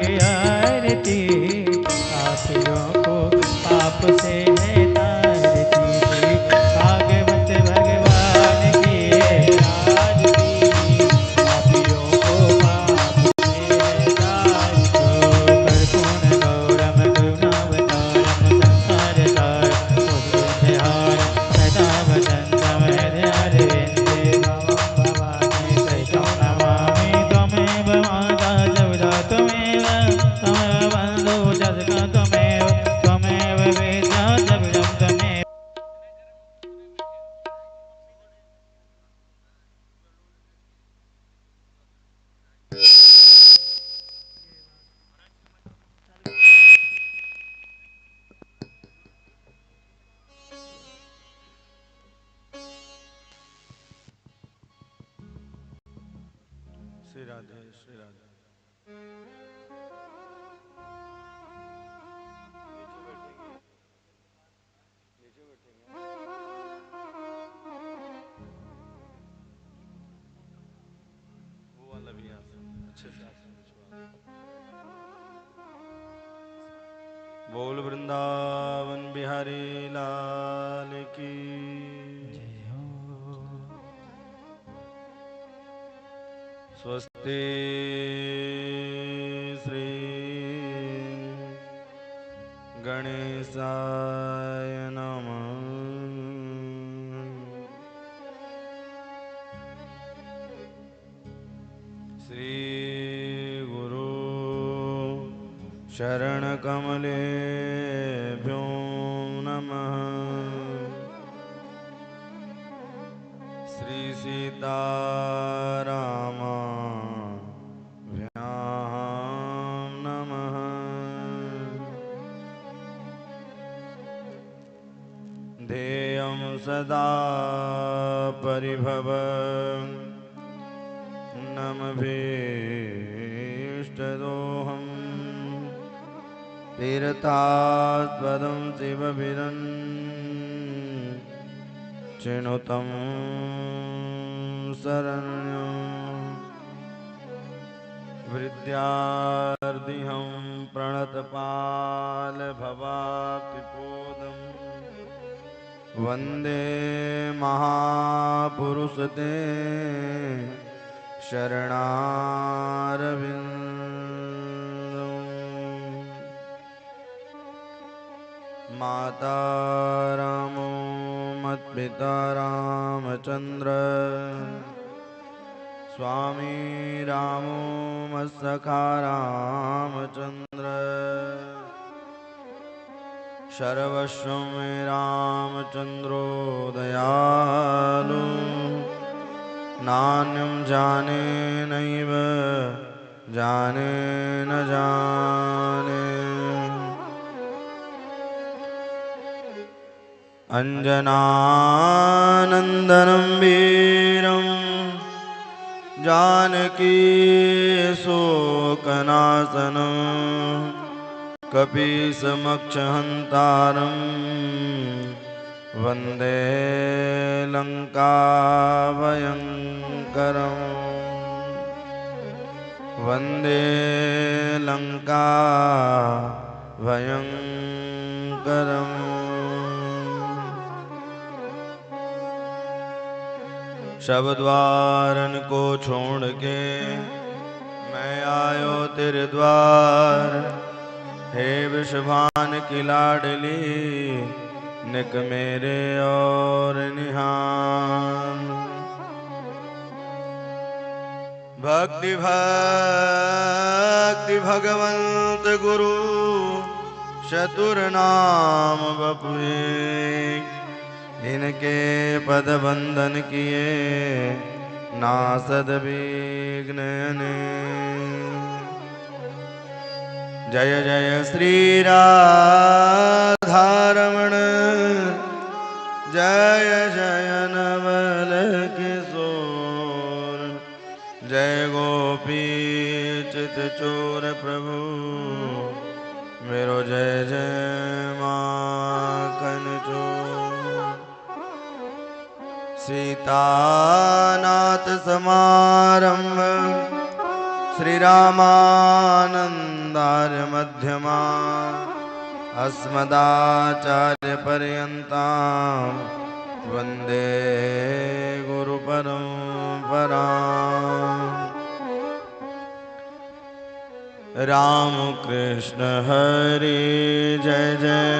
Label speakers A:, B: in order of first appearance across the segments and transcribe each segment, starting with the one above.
A: की आरती, पापियों को पाप से है तारती, भागवत भगवान की है आरती, पापियों को पाप से है तारती। कर्पूर गौरम करुणावतारम संसार सारम भुजगेन्द्रहारम सदा वसंतम हृदयारविन्दे भवं भवानी सहितं नमामि त्वमेव माता जगदा त्वमेव बन्धु जगदा त्वमेव त्वमेव वेद्या जगदं त्वमेव।
B: श्री राधे श्री राधे। वो वाला भी आसन अच्छे से आसन बिछवा। बोल वृंदावन बिहारी लाल की। स्वस्ति श्री गणेशाय नमः। श्री गुरु शरण कमलेभ्यो नमः। श्री सीतारामाभ्यां नमः। ध्येयं सदा परिभवनमभीष्टदोहम् तीर्थास्पदं शिवभिरन् चिनुतं शरण्यं विद्यार्थिहं प्रणतपालभवाप्तिपोदं वन्दे महापुरुषते शरणारविन्दम्। माता रामो मत्पिता रामचन्द्र स्वामी रामो मत्सखा रामचन्द्र सर्वस्वं मे रामचन्द्रो दयालु नान्यं जाने नैव जाने न जाने। अंजनानन्दनं वीरं जानकी शोकनाशनं कपीशमक्षहन्तारं वन्दे लङ्काभयङ्करं वन्दे लङ्काभयङ्करम्। शब द्वारन को छोड़ के मैं आयो तेरे द्वार, हे विषभान की लाडली निक मेरे और निहार। भक्ति भक्ति भगवंत गुरु चतुर नाम बपुए, इनके पद बंधन किए नासद विघ्न। जय जय श्री राधारमण जय जय नवल किशोर, जय गोपी चित चोर प्रभु मेरो जय जय माखन चोर। सीतानाथ समारंभ श्री रामानंद
C: मध्यमा अस्मदाचार्यपर्यन्तां वन्दे गुरुपरम्पराम्। राम कृष्ण हरे जय जय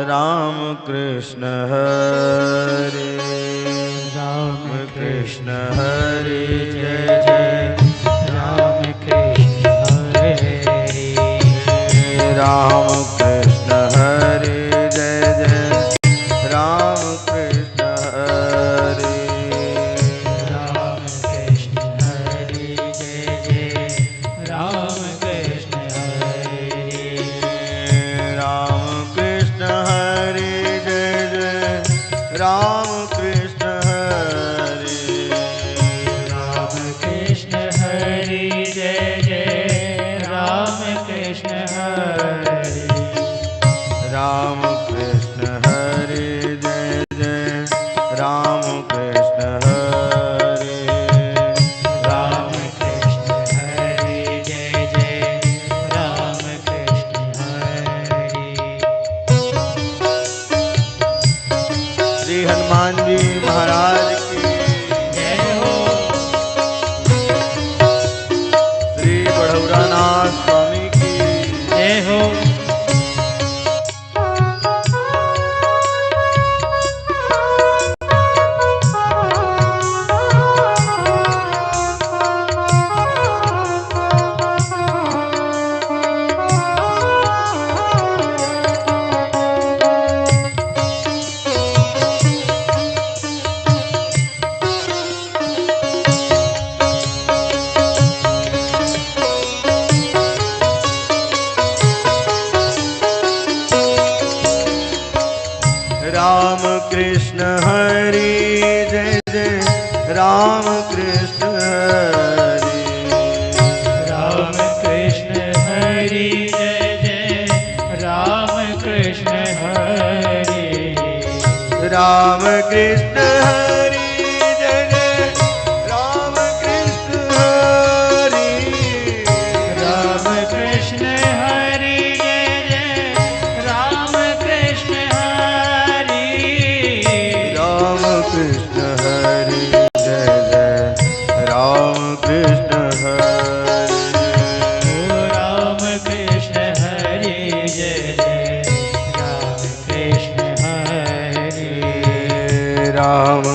C: राम कृष्ण हरे,
A: राम
C: कृष्ण हरे जय जय
A: राम कृष्ण हरे,
C: राम कृष्ण हरे जय जय राम कृष्ण हरे,
A: राम कृष्ण हरे जय जय राम कृष्ण हरे,
C: राम कृष्ण हरे जय जय राम कृष्ण हरे,
A: राम कृष्ण हरे जय जय राम कृष्ण हरे,
C: राम कृष्ण हरे जय जय राम कृष्ण हरे,
A: राम कृष्ण हरे जय जय राम कृष्ण हरे।
C: श्री हनुमान जी महाराज की
A: जय हो,
C: श्री बड़ौरानाथ स्वामी की
A: जय हो।
C: राम कृष्ण हरे जय जय राम कृष्ण हरे,
A: राम कृष्ण हरे जय जय राम कृष्ण हरे,
C: राम कृष्ण हरे जय जय राम कृष्ण हरे,
A: राम कृष्ण हरे जय जय राम कृष्ण हरे,
C: राम कृष्ण हरे जय जय राम कृष्ण हरे,
A: ओ राम कृष्ण हरे जय जय राम कृष्ण हरे,
C: राम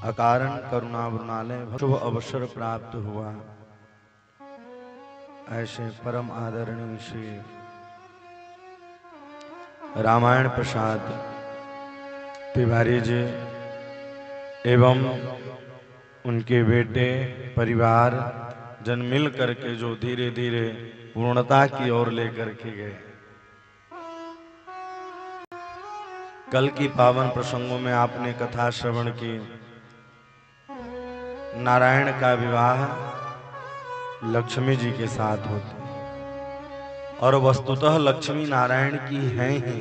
C: अकारण करुणा वृणालय शुभ अवसर प्राप्त हुआ। ऐसे परम आदरणीय श्री रामायण प्रसाद तिवारी जी एवं उनके बेटे परिवार जन मिल करके जो धीरे धीरे पूर्णता की ओर लेकर के गए। कल की पावन प्रसंगों में आपने कथा श्रवण की। नारायण का विवाह लक्ष्मी जी के साथ होता है और वस्तुतः लक्ष्मी नारायण की हैं ही।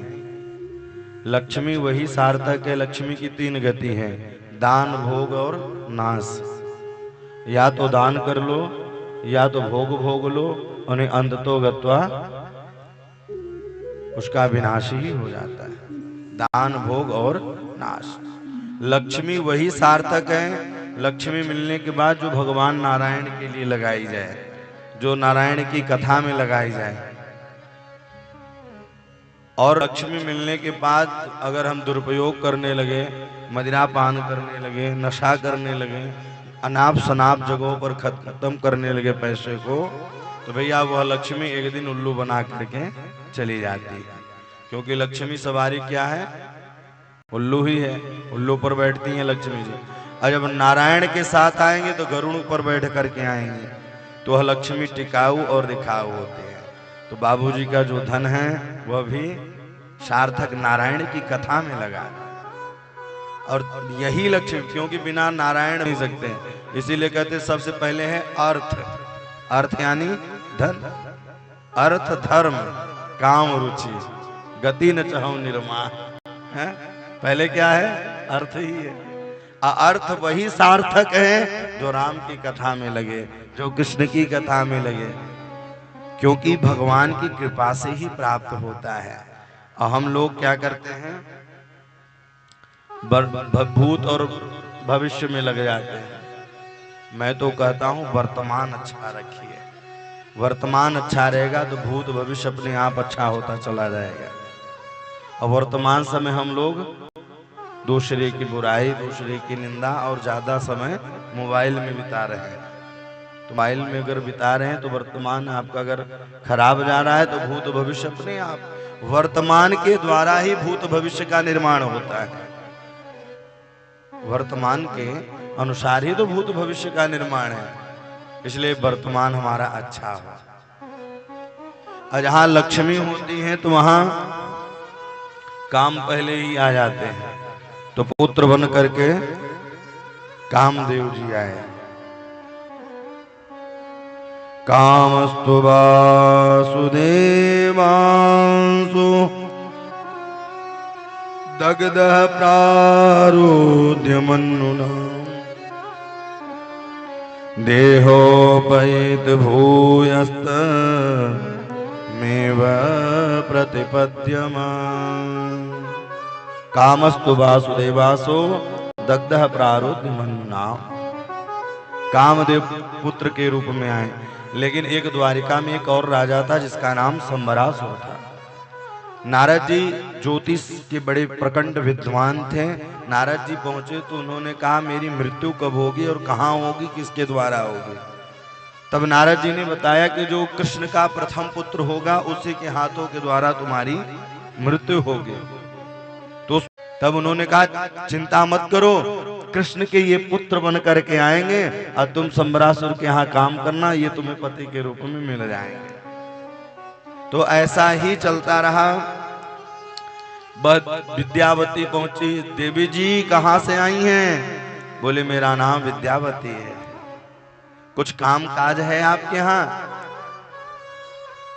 C: लक्ष्मी वही सार्थक है। लक्ष्मी की 3 गति है, दान, भोग और नाश। या तो दान कर लो, या तो भोग भोग लो, और अंततो गत्वा उसका विनाश ही हो जाता है। दान, भोग और नाश। लक्ष्मी वही सार्थक है। लक्ष्मी मिलने के बाद जो भगवान नारायण के लिए लगाई जाए, जो नारायण की कथा में लगाई जाए। और लक्ष्मी मिलने के बाद अगर हम दुरुपयोग करने लगे, मदिरा पान करने लगे, नशा करने लगे, अनाप शनाप जगहों पर खत्म करने लगे पैसे को, तो भैया वह लक्ष्मी एक दिन उल्लू बना करके चली जाती है। क्योंकि लक्ष्मी सवारी क्या है? उल्लू ही है। उल्लू पर बैठती हैं लक्ष्मी जी। और जब नारायण के साथ आएंगे तो गरुड़ पर बैठ करके आएंगे, तो वह लक्ष्मी टिकाऊ और दिखाऊ होते हैं। तो बाबूजी का जो धन है वह भी सार्थक नारायण की कथा में लगा। और यही लक्ष्मी, क्योंकि बिना नारायण नहीं सकते, इसीलिए कहते सबसे पहले है अर्थ। अर्थ यानी धन। अर्थ, धर्म, काम, रुचि, गति न चाहो निर्माण है। पहले क्या है? अर्थ ही है। अर्थ वही सार्थक है जो राम की कथा में लगे, जो कृष्ण की कथा में लगे, क्योंकि भगवान की कृपा से ही प्राप्त होता है। और हम लोग क्या करते हैं? भूत और भविष्य में लग जाते हैं। मैं तो कहता हूं वर्तमान अच्छा रखिए। वर्तमान अच्छा रहेगा तो भूत भविष्य अपने आप अच्छा होता चला जाएगा। और वर्तमान समय हम लोग दूसरे की बुराई, दूसरे की निंदा और ज्यादा समय मोबाइल में बिता रहे हैं। तो मोबाइल में अगर बिता रहे हैं तो वर्तमान आपका अगर खराब जा रहा है तो भूत भविष्य अपने आप। वर्तमान के द्वारा ही भूत भविष्य का निर्माण होता है। वर्तमान के अनुसार ही तो भूत भविष्य का निर्माण है। इसलिए वर्तमान हमारा अच्छा हो। और जहां लक्ष्मी होती है तो वहां काम पहले ही आ जाते हैं। तो पुत्र बन करके कामदेव जी आए। कामस्तु वासुदेवांसु दग्धः प्रारुध्य मन्नुना देहोपैत भूयस्त मेव प्रतिपद्यमान्। कामस्तु वासुदेवासो दग्धः प्रारुध्य मन्नुना। कामदेव पुत्र के रूप में आए। लेकिन एक द्वारिका में एक और राजा था जिसका नाम संबरासुर था। नारद जी ज्योतिष के बड़े प्रकंड विद्वान थे। नारद जी पहुंचे तो उन्होंने कहा मेरी मृत्यु कब होगी और कहाँ होगी, किसके द्वारा होगी। तब नारद जी ने बताया कि जो कृष्ण का प्रथम पुत्र होगा उसी के हाथों के द्वारा तुम्हारी मृत्यु होगी। तो तब उन्होंने कहा चिंता मत करो, कृष्ण के ये पुत्र बन करके आएंगे और तुम संबरासुर के यहाँ काम करना, ये तुम्हें पति के रूप में मिल जाएंगे। तो ऐसा ही चलता रहा। विद्यावती पहुंची। देवी जी कहाँ से आई हैं? बोले मेरा नाम विद्यावती है। कुछ काम काज है आपके यहाँ?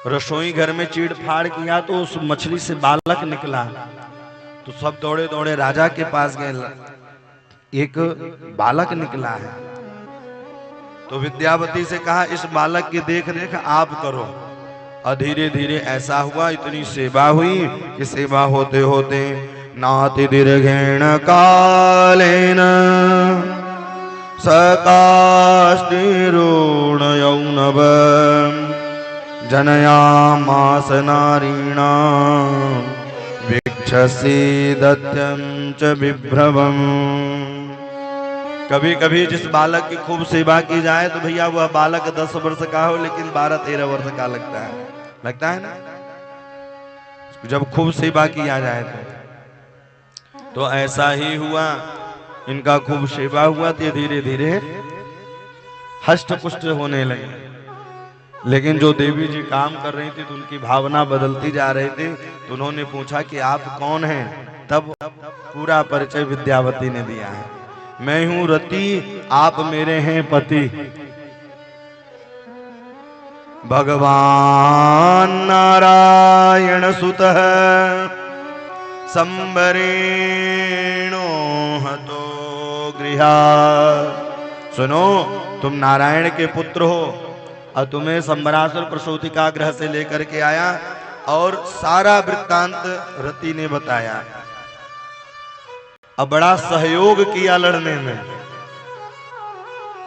C: रसोई घर में चीड़ फाड़ किया तो उस मछली से बालक निकला। तो सब दौड़े दौड़े राजा के पास गए। एक बालक निकला है। तो विद्यावती से कहा इस बालक की देख रेख आप करो। और धीरे धीरे ऐसा हुआ, इतनी सेवा हुई कि सेवा होते होते नाति दीर्घेण कालेन सकाष्टिरूण यौनव जनयामास नारीणां वीक्षसी दत्यं च विभ्रवम्। कभी कभी जिस बालक की खूब सेवा की जाए तो भैया वह बालक 10 वर्ष का हो लेकिन 12-13 वर्ष का लगता है ना, जब खूब सेवा किया जाए तो ऐसा ही हुआ। इनका खूब सेवा हुआ तो धीरे धीरे हष्ट पुष्ट होने लगे। लेकिन जो देवी जी काम कर रही थी तो उनकी भावना बदलती जा रही थी। तो उन्होंने पूछा कि आप कौन हैं? तब पूरा परिचय विद्यावती ने दिया है। मैं हूं रति, आप मेरे हैं पति। भगवान नारायण सुतः संबरेणो हतो गृहा। सुनो, तुम नारायण के पुत्र हो और तुम्हें संबरासुर प्रसूतिका गृह से लेकर के आया। और सारा वृत्तांत रति ने बताया। अब बड़ा सहयोग किया लड़ने में,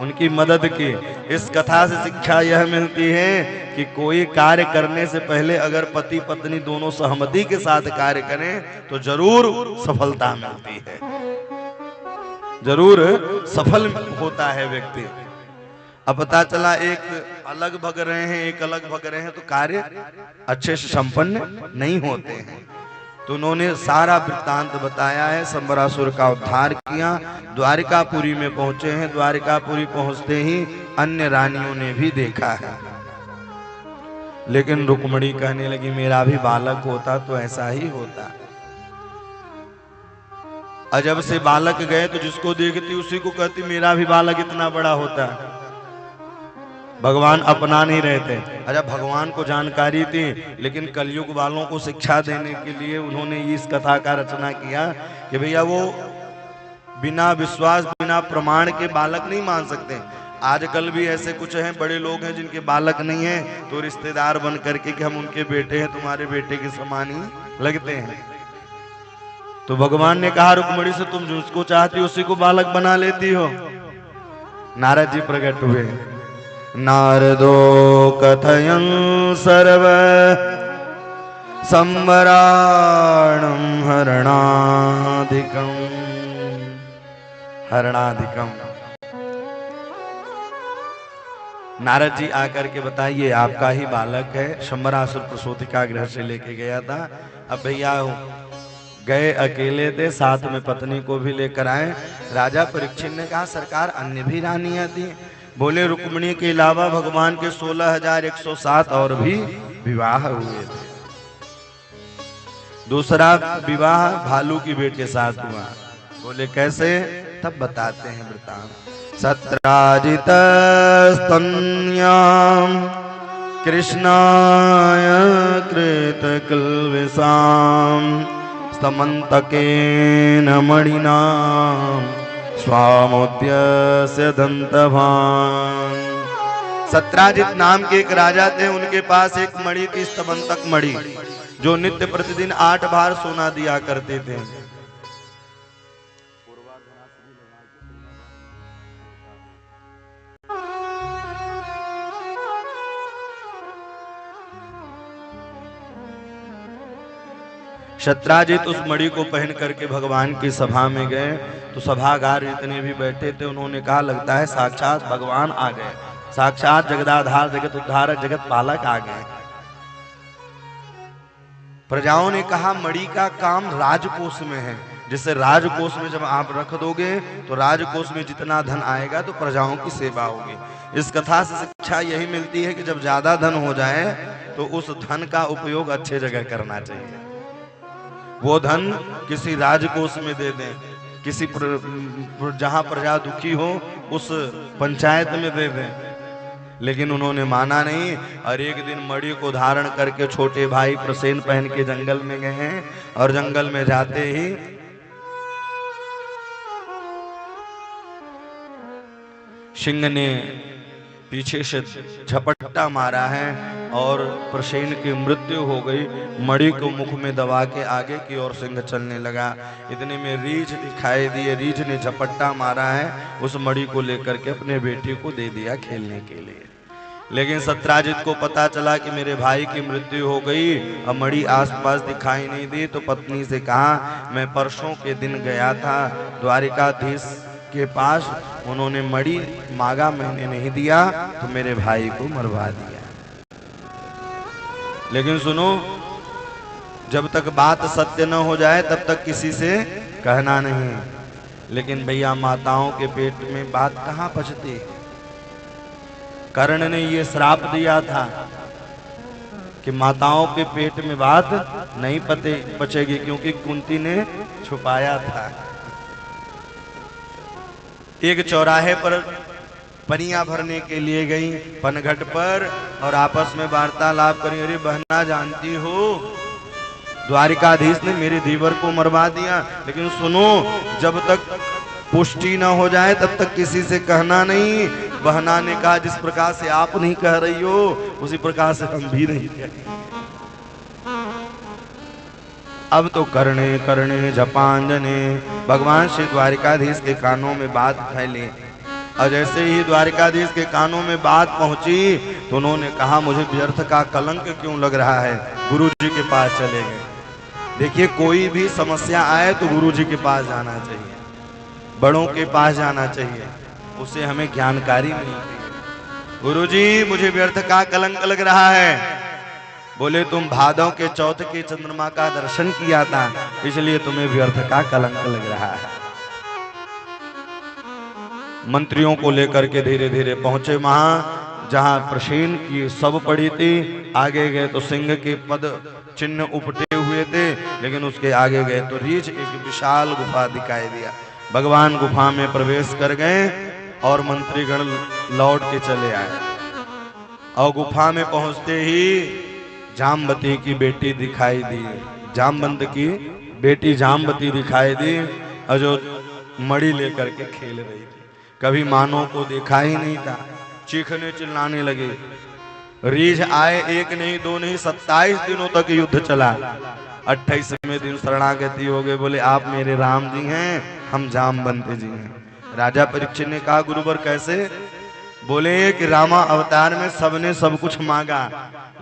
C: उनकी मदद की। इस कथा से शिक्षा यह मिलती है कि कोई कार्य करने से पहले अगर पति पत्नी दोनों सहमति के साथ कार्य करें तो जरूर सफलता मिलती है, जरूर सफल होता है व्यक्ति। अब पता चला एक अलग भग रहे हैं, एक अलग भग रहे हैं तो कार्य अच्छे से संपन्न नहीं होते हैं। तो उन्होंने सारा वृत्तांत बताया है। संबरासुर का उद्धार किया, द्वारिकापुरी में पहुंचे हैं। द्वारिकापुरी पहुंचते ही अन्य रानियों ने भी देखा है। लेकिन रुक्मणी कहने लगी मेरा भी बालक होता तो ऐसा ही होता। अजब से बालक गए तो जिसको देखती उसी को कहती मेरा भी बालक इतना बड़ा होता। भगवान अपना नहीं रहे थे। अच्छा, भगवान को जानकारी थी लेकिन कलयुग वालों को शिक्षा देने के लिए उन्होंने इस कथा का रचना किया कि भैया वो बिना विश्वास बिना प्रमाण के बालक नहीं मान सकते। आजकल भी ऐसे कुछ हैं, बड़े लोग हैं जिनके बालक नहीं है तो रिश्तेदार बन करके कि हम उनके बेटे हैं, तुम्हारे बेटे के समान ही लगते हैं। तो भगवान ने कहा रुक्मणी से तुम जिसको चाहती उसी को बालक बना लेती हो। नारद जी प्रकट हुए। नारदो कथयन् सर्व संवराणं हरणाधिकम्। नारद जी आकर के बताइए आपका ही बालक है, संबरासुर प्रसूतिका गृह से लेके गया था। अब भैया गए अकेले थे, साथ में पत्नी को भी लेकर आए। राजा परीक्षित ने कहा सरकार अन्य भी रानियां थी। बोले रुक्मिणी के अलावा भगवान के 16,107 और भी विवाह हुए थे। दूसरा विवाह भालू की बेटी के साथ हुआ। बोले कैसे? तब बताते हैं वृत्तांत। सत्राजित स्तन्याम कृष्णाय कृत किल्बिषाम स्तमन्तकेन मणिना स्वामोद्यस्य दंतभान। सत्राजित नाम के एक राजा थे, उनके पास एक मणि थी, स्तमंतक मणि, जो नित्य प्रतिदिन 8 बार सोना दिया करते थे। सत्राजित उस मणि को पहन करके भगवान की सभा में गए तो सभागार जितने भी बैठे थे उन्होंने कहा लगता है साक्षात भगवान आ गए, साक्षात जगदाधार जगत उद्धारक जगत पालक आ गए। प्रजाओं ने कहा मणि का काम राजकोष में है, जिससे राजकोष में जब आप रख दोगे तो राजकोष में जितना धन आएगा तो प्रजाओं की सेवा होगी। इस कथा से शिक्षा यही मिलती है कि जब ज्यादा धन हो जाए तो उस धन का उपयोग अच्छे जगह करना चाहिए। वो धन किसी राजकोष में दे दें, किसी जहां प्रजा दुखी हो उस पंचायत में दे दें। लेकिन उन्होंने माना नहीं और एक दिन मणि को धारण करके छोटे भाई प्रसेन पहन के जंगल में गए हैं और जंगल में जाते ही सिंह ने पीछे से झपट्टा मारा है और प्रसेन की मृत्यु हो गई। मणि को मुख में दबा के आगे की ओर सिंह चलने लगा। इतने में रीछ दिखाई दिए, रीछ ने झपट्टा मारा है, उस मणि को लेकर के अपने बेटे को दे दिया खेलने के लिए। लेकिन सत्राजित को पता चला कि मेरे भाई की मृत्यु हो गई, अब मणि आसपास दिखाई नहीं दी तो पत्नी से कहा मैं परसों के दिन गया था, द्वारिकाधीश के पास उन्होंने मणि मांगा, मैंने नहीं दिया तो मेरे भाई को मरवा दिया। लेकिन सुनो, जब तक बात सत्य न हो जाए तब तक किसी से कहना नहीं। लेकिन भैया माताओं के पेट में बात कहां पचती। कर्ण ने ये श्राप दिया था कि माताओं के पेट में बात नहीं पचेगी, क्योंकि कुंती ने छुपाया था। एक चौराहे पर पनिया भरने के लिए गई पनघट पर और आपस में वार्तालाप करी। अरे बहना जानती हो, द्वारिकाधीश ने मेरे दीवर को मरवा दिया। लेकिन सुनो, जब तक पुष्टि न हो जाए तब तक किसी से कहना नहीं। बहना ने कहा, जिस प्रकार से आप नहीं कह रही हो उसी प्रकार से हम भी नहीं कहेंगे। अब तो करने करने जपांजने भगवान श्री द्वारिकाधीश के कानों में बात फैली। और जैसे ही द्वारिकाधीश के कानों में बात पहुंची तो उन्होंने कहा, मुझे व्यर्थ का कलंक क्यों लग रहा है। गुरु जी के पास चले गए। देखिए, कोई भी समस्या आए तो गुरु जी के पास जाना चाहिए, बड़ों के पास जाना चाहिए, उससे हमें ज्ञानकारी मिलती है। गुरु जी, मुझे व्यर्थ का कलंक लग रहा है। बोले, तुम भादव के चौथ के चंद्रमा का दर्शन किया था, इसलिए तुम्हें व्यर्थ का कलंक लग रहा है। मंत्रियों को लेकर के धीरे धीरे पहुंचे वहां जहां प्रसेन की सब पड़ी थी। आगे गए तो सिंह के पद चिन्ह उपटे हुए थे, लेकिन उसके आगे गए तो रीछ एक विशाल गुफा दिखाई दिया। भगवान गुफा में प्रवेश कर गए और मंत्रीगण लौट के चले आए। और गुफा में पहुंचते ही जामवती की बेटी दिखाई दी, जामवंत की बेटी जामवती दिखाई दी, और जो मणि लेकर के खेल रही थी। कभी मानव को देखा ही नहीं था। चीखने चिल्लाने लगे। रीझ आए, एक नहीं दो नहीं 27 दिनों तक युद्ध चला। 28वें दिन शरणागति हो गए। बोले, आप मेरे राम जी हैं, हम जामवंत जी हैं। राजा परीक्षित ने कहा, गुरुवर कैसे? बोले कि रामा अवतार में सबने सब कुछ मांगा,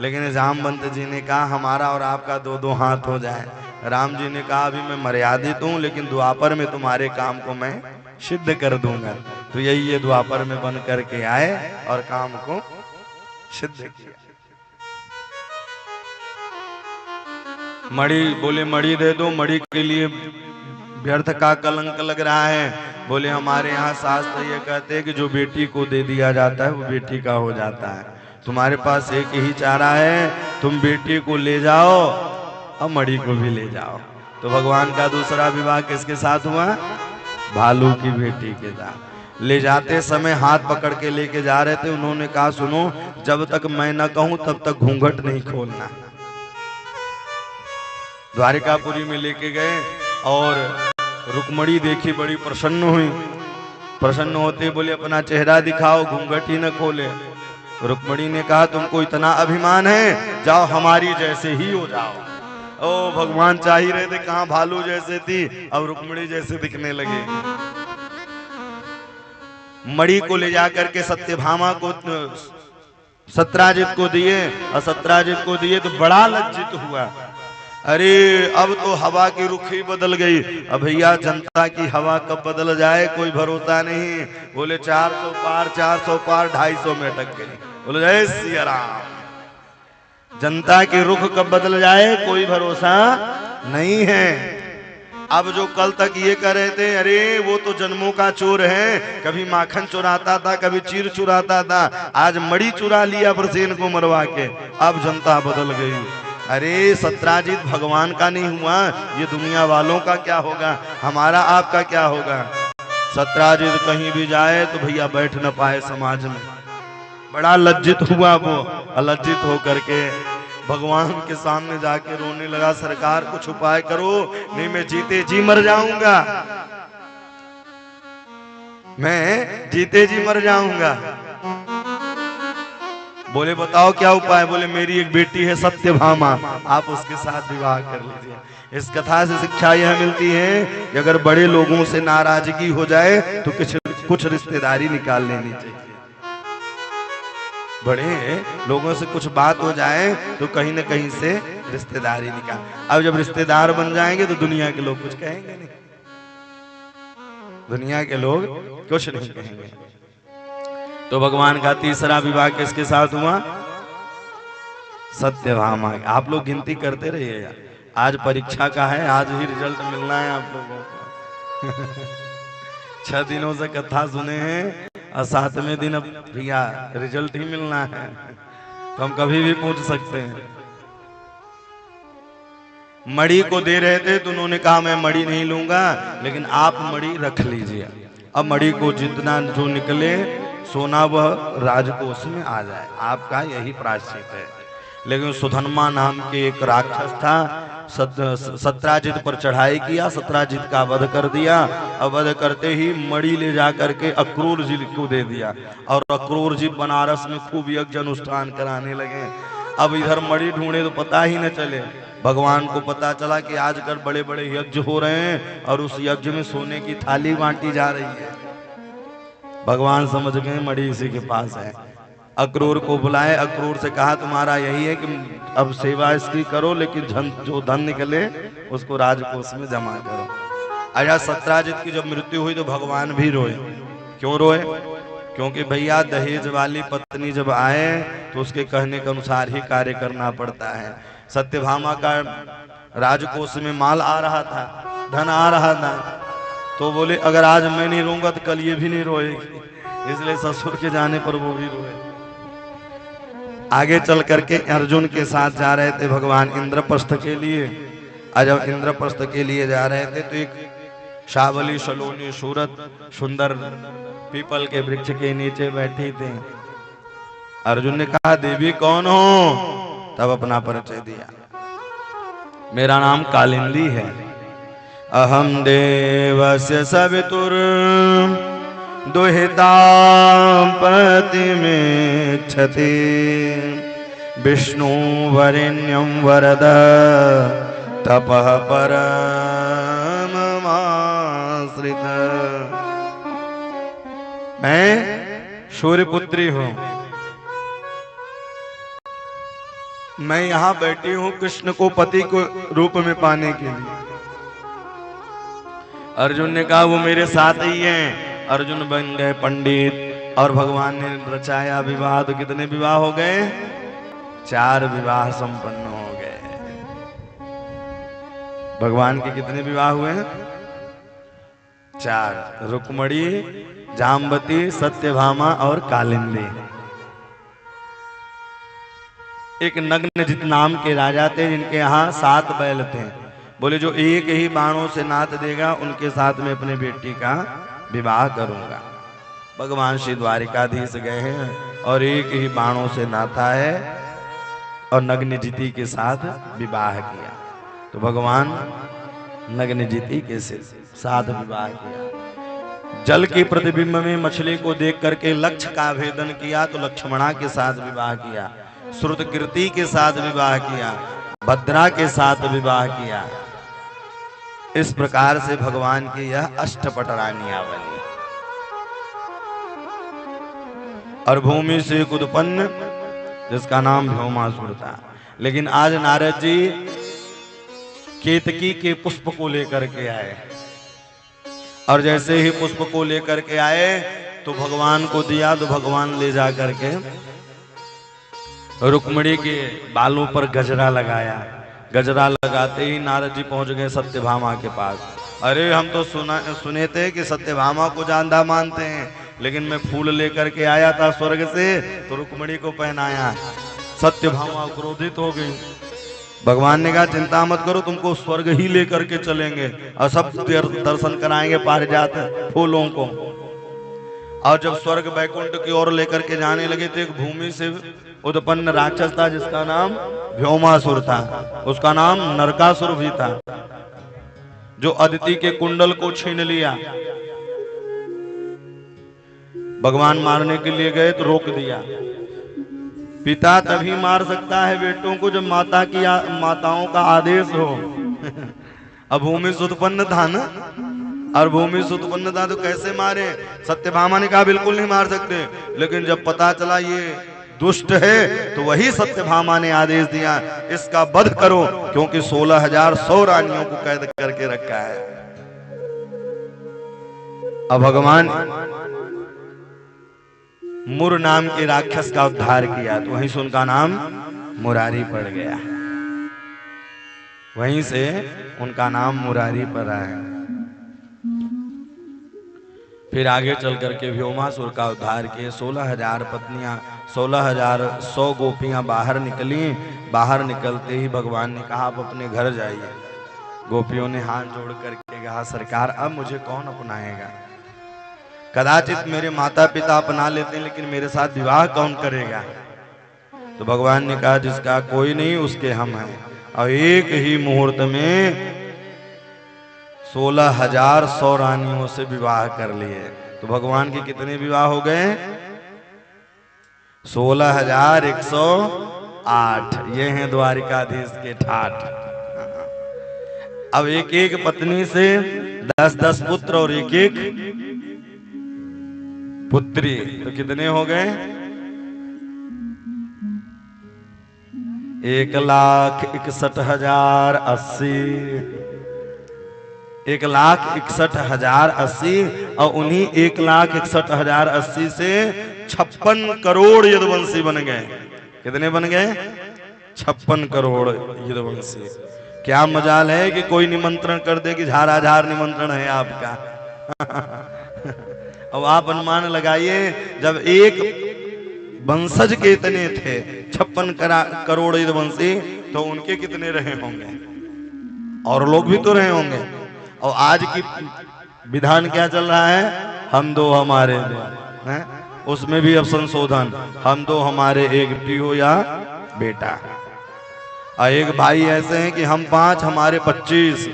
C: लेकिन जामवंत जी ने कहा हमारा और आपका दो दो हाथ हो जाए। राम जी ने कहा, अभी मैं मर्यादित हूं, लेकिन द्वापर में तुम्हारे काम को मैं सिद्ध कर दूंगा। तो यही ये द्वापर में बन करके आए और काम को सिद्ध किया। मणि, बोले मणि दे दो, मणि के लिए व्यर्थ का कलंक लग रहा है। बोले, हमारे यहाँ शास्त्र ये कहते हैं कि जो बेटी को दे दिया जाता है वो बेटी का हो जाता है। तुम्हारे पास एक ही चारा है, तुम बेटी को ले जाओ और मणि को भी ले जाओ। तो भगवान का दूसरा विवाह किसके साथ हुआ? भालू की बेटी के साथ। ले जाते समय हाथ पकड़ के लेके जा रहे थे। उन्होंने कहा, सुनो, जब तक मैं न कहूं तब तक घूंघट नहीं खोलना। द्वारिकापुरी में लेके गए और रुक्मणी देखी, बड़ी प्रसन्न हुई। प्रसन्न होते बोले, अपना चेहरा दिखाओ, घूंघट ही न खोले। रुक्मणी ने कहा, तुमको इतना अभिमान है, जाओ हमारी जैसे ही हो जाओ। ओ भगवान चाह ही रहे थे, कहां भालू जैसे थी, अब रुक्मणी जैसे दिखने लगे। मणि को ले जाकर के सत्यभामा को सत्राजित को दिए, और सत्राजित को दिए तो बड़ा लज्जित हुआ। अरे अब तो हवा की रुख ही बदल गई। अब भैया जनता की हवा कब बदल जाए कोई भरोसा नहीं। बोले 400 पार 400 पार 250 में अटक गई। बोले जय सिया राम। जनता की रुख कब बदल जाए कोई भरोसा नहीं है। अब जो कल तक ये कह रहे थे, अरे वो तो जन्मों का चोर है, कभी माखन चुराता था, कभी चीर चुराता था, आज मणि चुरा लिया प्रसेन को मरवा के। अब जनता बदल गई। अरे सत्राजित भगवान का नहीं हुआ, ये दुनिया वालों का क्या होगा, हमारा आपका क्या होगा। सत्राजित कहीं भी जाए तो भैया बैठ न पाए समाज में। बड़ा लज्जित हुआ वो। अलज्जित होकर के भगवान के सामने जाके रोने लगा, सरकार कुछ उपाय करो, नहीं मैं जीते जी मर जाऊंगा, मैं जीते जी मर जाऊंगा। बोले बताओ क्या उपाय। बोले मेरी एक बेटी है सत्यभामा, आप उसके साथ विवाह कर लीजिए। इस कथा से शिक्षा यह मिलती है कि अगर बड़े लोगों से नाराजगी हो जाए तो कुछ रिश्तेदारी निकाल लेनी चाहिए। बड़े लोगों से कुछ बात हो जाए तो कहीं न कहीं से रिश्तेदारी निकाल। अब जब रिश्तेदार बन जाएंगे तो दुनिया के लोग कुछ कहेंगे नहीं। दुनिया के लोग कुछ नहीं कहेंगे। तो भगवान का तीसरा विवाह किसके साथ हुआ? सत्यभामा। आप लोग गिनती करते रहिए यार, आज परीक्षा का है, आज ही रिजल्ट मिलना है आप लोगों को। 6 दिनों से कथा सुने हैं और 7वें दिन अब भैया रिजल्ट ही मिलना है, तो हम कभी भी पूछ सकते हैं। मणि को दे रहे थे तो उन्होंने कहा मैं मणि नहीं लूंगा, लेकिन आप मणि रख लीजिए। अब मणि को जितना जो निकले सोना वह राजकोष में आ जाए, आपका यही प्रायश्चित है। लेकिन सुधन्मा नाम के एक राक्षस था, सत्राजित पर चढ़ाई किया, सत्राजित का वध कर दिया। और वध करते ही मणि ले जा करके अक्रूर जी को दे दिया, और अक्रूर जी बनारस में खूब यज्ञ अनुष्ठान कराने लगे। अब इधर मणि ढूंढे तो पता ही न चले। भगवान को पता चला कि आजकल बड़े बड़े यज्ञ हो रहे हैं और उस यज्ञ में सोने की थाली बांटी जा रही है। भगवान समझ गए मणि इसी के पास है। अक्रूर को बुलाए, अक्रूर से कहा तुम्हारा यही है कि अब सेवा इसकी करो, लेकिन जो धन निकले उसको राजकोष में जमा करो। अच्छा, सत्राजित की जब मृत्यु हुई तो भगवान भी रोए। क्यों रोए? क्योंकि भैया दहेज वाली पत्नी जब आए तो उसके कहने के अनुसार ही कार्य करना पड़ता है। सत्यभामा का राजकोष में माल आ रहा था, धन आ रहा था, तो बोले अगर आज मैं नहीं रोऊंगा तो कल ये भी नहीं रोएगी, इसलिए ससुर के जाने पर वो भी रोए। आगे चल करके अर्जुन के साथ जा रहे थे भगवान इंद्रप्रस्थ के लिए। और जब इंद्रप्रस्थ के लिए जा रहे थे तो एक शावली सलोनी सूरत सुंदर पीपल के वृक्ष के नीचे बैठी थी। अर्जुन ने कहा देवी कौन हो? तब अपना परिचय दिया, मेरा नाम कालिंदी है। अहम देवस्य सवितुर दुहिता प्रतिमेच्छति विष्णु वरेण्यं वरद तपः परममाश्रित। मैं सूर्यपुत्री हूं, मैं यहां बैठी हूं कृष्ण को पति को रूप में पाने के लिए। अर्जुन ने कहा वो मेरे साथ ही हैं। अर्जुन बन गए पंडित और भगवान ने रचाया विवाह। तो कितने विवाह हो गए? 4 विवाह संपन्न हो गए। भगवान के कितने विवाह हुए हैं? 4। रुक्मणी, जाम्बती, सत्यभामा और कालिंदी। एक नग्नजित नाम के राजा थे जिनके यहाँ 7 बैल थे। बोले जो एक ही बाणों से नाथ देगा उनके साथ में अपने बेटी का विवाह करूंगा। भगवान श्री द्वारिकाधीश गए हैं और एक ही बाणों से नाथा है और नग्नजिती के साथ विवाह किया। तो भगवान नग्नजिती के साथ विवाह किया। जल के प्रतिबिंब में मछली को देख करके लक्ष्य का भेदन किया तो लक्ष्मणा के साथ विवाह किया। श्रुतकीर्ति के साथ विवाह किया, भद्रा के साथ विवाह किया। इस प्रकार से भगवान की यह अष्टपट रानियां बनी। और भूमि से एक उत्पन्न जिसका नाम भौमासुर था। लेकिन आज नारद जी केतकी के पुष्प को लेकर के आए, और जैसे ही पुष्प को लेकर के आए तो भगवान को दिया। तो भगवान ले जा करके रुक्मिणी के बालों पर गजरा लगाया। गजरा लगाते ही नारद जी पहुंच गए सत्यभामा के पास। अरे हम तो सुने थे कि सत्यभामा को जानदा मानते हैं, लेकिन मैं फूल लेकर के आया था स्वर्ग से तो रुक्मिणी को पहनाया। सत्यभामा क्रोधित हो गई। भगवान ने कहा चिंता मत करो, तुमको स्वर्ग ही लेकर के चलेंगे और सब दर्शन कराएंगे पारिजात फूलों को। और जब स्वर्ग बैकुंठ की ओर लेकर के जाने लगे तो एक भूमि से उत्पन्न राक्षस था जिसका नाम भौमासुर था। उसका नाम नरकासुर भी था, जो अदिति के कुंडल को छीन लिया। भगवान मारने के लिए गए तो रोक दिया। पिता तभी मार सकता है बेटों को जब माताओं का आदेश हो। अब भूमि से उत्पन्न था ना, और भूमि से उत्पन्न था तो कैसे मारे? सत्यभामा ने कहा बिल्कुल नहीं मार सकते, लेकिन जब पता चला ये दुष्ट है तो वही सत्यभामा ने आदेश दिया इसका वध करो, क्योंकि 16,100 रानियों को कैद करके रखा है। अब भगवान मुर नाम के राक्षस का उद्धार किया तो वहीं से उनका नाम मुरारी पड़ गया, वहीं से उनका नाम मुरारी पड़ा है। फिर आगे चल करके व्योमासुर का उद्धार किए। 16,000 पत्नियां, 16,100 गोपियां बाहर निकली। बाहर निकलते ही भगवान ने कहा आप अपने घर जाइए। गोपियों ने हाथ जोड़ करके कहा सरकार अब मुझे कौन अपनाएगा, कदाचित मेरे माता पिता अपना लेते हैं लेकिन मेरे साथ विवाह कौन करेगा। तो भगवान ने कहा जिसका कोई नहीं उसके हम हैं। और एक ही मुहूर्त में 16,100 रानियों से विवाह कर लिए। तो भगवान के कितने विवाह हो गए? 16,108। ये हैं द्वारिकाधीश के ठाठ। अब एक एक पत्नी से 10-10 पुत्र और एक एक पुत्री, तो कितने हो गए? 1,61,080। 1,61,080 और उन्हीं 1,61,080 से 56 करोड़ यदुवंशी बन गए। कितने बन गए? 56 करोड़ यदुवंशी। क्या मजाल है कि कोई निमंत्रण कर दे कि झाराझार निमंत्रण है आपका। अब आप अनुमान लगाइए जब एक वंशज के इतने थे 56 करोड़ यदुवंशी तो उनके कितने रहे होंगे, और लोग भी तो रहे होंगे। और आज की विधान क्या चल रहा है? हम दो हमारे दो हैं? उसमें भी अब संशोधन, हम दो हमारे एक पियो या बेटा। और एक भाई ऐसे हैं कि हम 5 हमारे 25।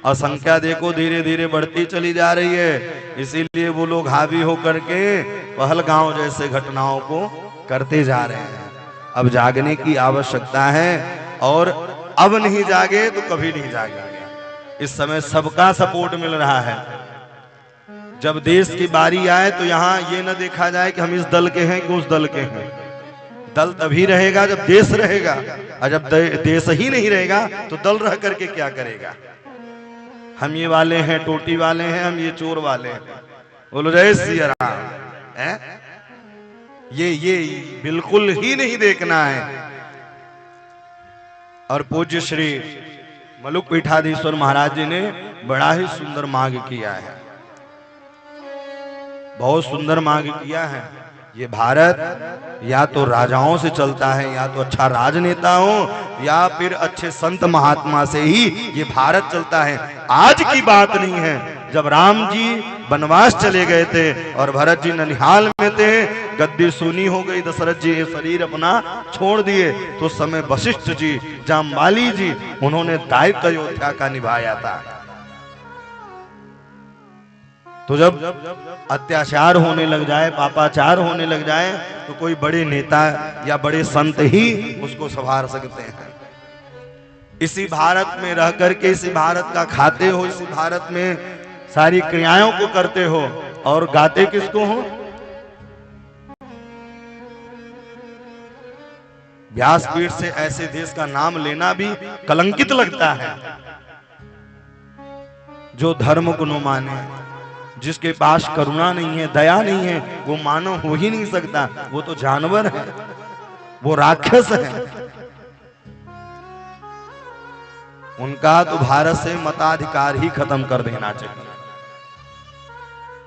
C: और संख्या देखो धीरे धीरे बढ़ती चली जा रही है। इसीलिए वो लोग हावी होकर के पहलगांव जैसे घटनाओं को करते जा रहे हैं। अब जागने की आवश्यकता है, और अब नहीं जागे तो कभी नहीं जागेंगे। इस समय सबका सपोर्ट मिल रहा है। जब देश की बारी आए तो यहाँ ये न देखा जाए कि हम इस दल के हैं कि उस दल के हैं। दल तभी रहेगा जब देश रहेगा, और जब देश ही नहीं रहेगा तो दल रह करके क्या करेगा। हम ये वाले हैं, टोटी वाले हैं, हम ये चोर वाले हैं। बोलो जय सिया राम। ये बिल्कुल ही नहीं देखना है। और पूज्य श्री मलुक पीठाधीश्वर महाराज जी ने बड़ा ही सुंदर मांग किया है, बहुत सुंदर मांग किया है। ये भारत या तो राजाओं से चलता है, या तो अच्छा राजनेता हो, या फिर अच्छे संत महात्मा से ही ये भारत चलता है। आज की बात नहीं है। जब राम जी वनवास चले गए थे और भरत जी ननिहाल में थे, गद्दी सुनी हो गई, दशरथ जी शरीर अपना छोड़ दिए, तो समय वशिष्ठ जी, जामवाली जी, उन्होंने दायित्व अयोध्या का निभाया था। तो जब अत्याचार होने लग जाए, पापाचार होने लग जाए, तो कोई बड़े नेता या बड़े संत ही उसको संभाल सकते हैं। इसी भारत में रह करके इसी भारत का खाते हो, इसी भारत में सारी क्रियाओं को करते हो, और गाते किसको हो? व्यासपीठ से ऐसे देश का नाम लेना भी कलंकित लगता है। जो धर्म को न माने, जिसके पास करुणा नहीं है, दया नहीं है, वो मानव हो ही नहीं सकता। वो तो जानवर है, वो राक्षस है। उनका तो भारत से मताधिकार ही खत्म कर देना चाहिए।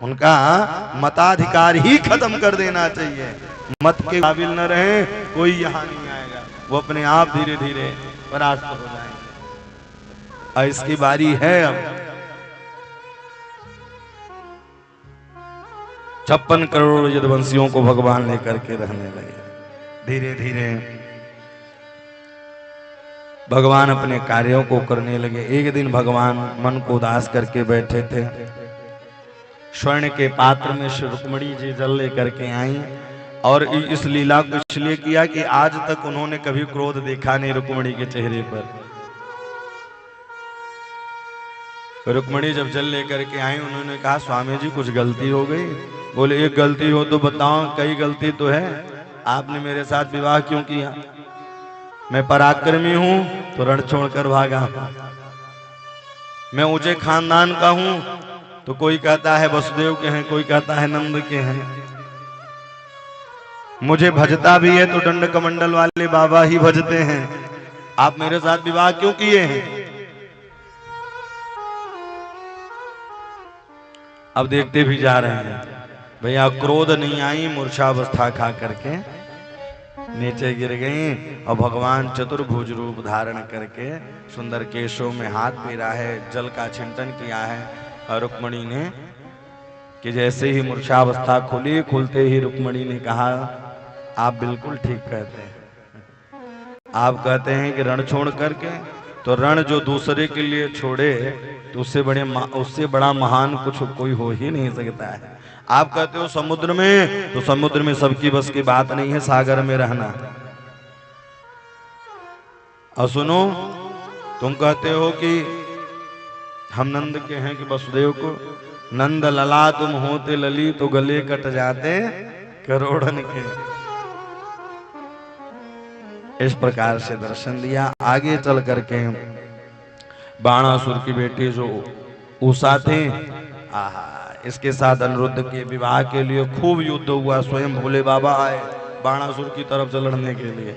C: उनका मताधिकार ही खत्म कर देना चाहिए। मत के काबिल न रहे, कोई यहां नहीं आएगा। वो अपने आप धीरे धीरे परास्त हो जाएंगे। और इसकी बारी है अब। 56 करोड़ यदुवंशियों को भगवान लेकर के रहने लगे। धीरे धीरे भगवान अपने कार्यों को करने लगे। एक दिन भगवान मन को उदास करके बैठे थे। स्वर्ण के पात्र में श्री रुक्मिणी जी जल लेकर के आई, और इस लीला को इसलिए किया कि आज तक उन्होंने कभी क्रोध देखा नहीं रुक्मिणी के चेहरे पर। रुक्मिणी जब जल लेकर के आई, उन्होंने कहा स्वामी जी कुछ गलती हो गई। बोले एक गलती हो तो बताओ। कई गलती तो है, आपने मेरे साथ विवाह क्यों किया? मैं पराक्रमी हूं तो रण छोड़कर भागा। मैं ऊंचे खानदान का हूं तो कोई कहता है वसुदेव के हैं, कोई कहता है नंद के हैं। मुझे भजता भी है तो दंड कमंडल वाले बाबा ही भजते हैं। आप मेरे साथ विवाह क्यों किए हैं? अब देखते भी जा रहे हैं भैया, क्रोध नहीं आई, मूर्छावस्था खा करके नीचे गिर गई और भगवान चतुर्भुज रूप धारण करके सुंदर केशों में हाथ फेरा है, जल का छिंटन किया है। और रुक्मणी ने कि जैसे ही मूर्छावस्था खुली, खुलते ही रुक्मणी ने कहा आप बिल्कुल ठीक कहते हैं। आप कहते हैं कि रण छोड़ करके, तो रण जो दूसरे के लिए छोड़े तो उससे बड़ा महान कुछ कोई हो ही नहीं सकता है। आप कहते हो समुद्र में, तो समुद्र में सबकी बस की बात नहीं है सागर में रहना। और सुनो, तुम कहते हो कि हम नंद के हैं कि वसुदेव को, नंद लला तुम होते लली तो गले कट जाते करोड़न के। इस प्रकार से दर्शन दिया। आगे चल करके बाणासुर की बेटी जो उषा थे, इसके साथ अनिरुद्ध के विवाह के लिए खूब युद्ध हुआ। स्वयं भोले बाबा आए बाणासुर की तरफ से लड़ने के लिए।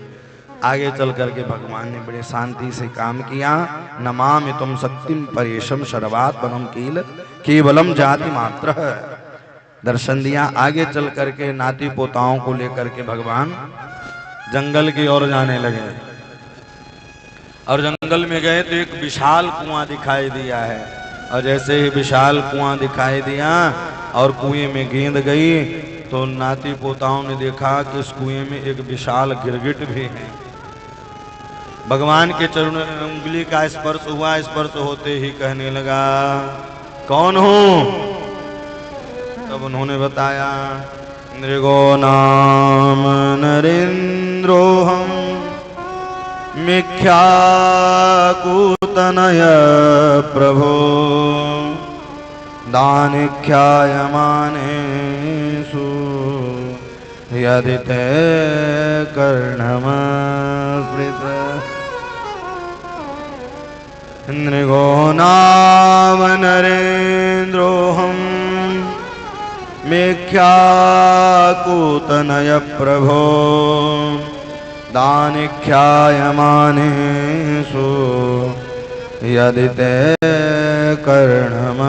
C: आगे चल करके भगवान ने बड़े शांति से काम किया। नमामि तुम शक्तिम परेशम शर्वात वनम कील केवलम जाति मात्र। दर्शन दिया। आगे चल करके नाती पोताओं को लेकर के भगवान जंगल की ओर जाने लगे। और जंगल में गए तो एक विशाल कुआं दिखाई दिया है। और जैसे ही विशाल कुआं दिखाई दिया और कुएं में गेंद गई, तो नाती पोताओं ने देखा कि इस कुएं में एक विशाल गिरगिट भी है। भगवान के चरणों में उंगली का स्पर्श हुआ। स्पर्श होते ही कहने लगा कौन हो? तब उन्होंने बताया नृगो नाम नरेन्द्रोहम मिथ्याकूतनय प्रभो दानिख्यायमानेषु यदि ते कर्णमस्मृत। नृगो नाम नरेन्द्रोहम मिथ्याकूतनय प्रभो दानिख्यायमानेषु यदि ते कर्णमस्मृतः।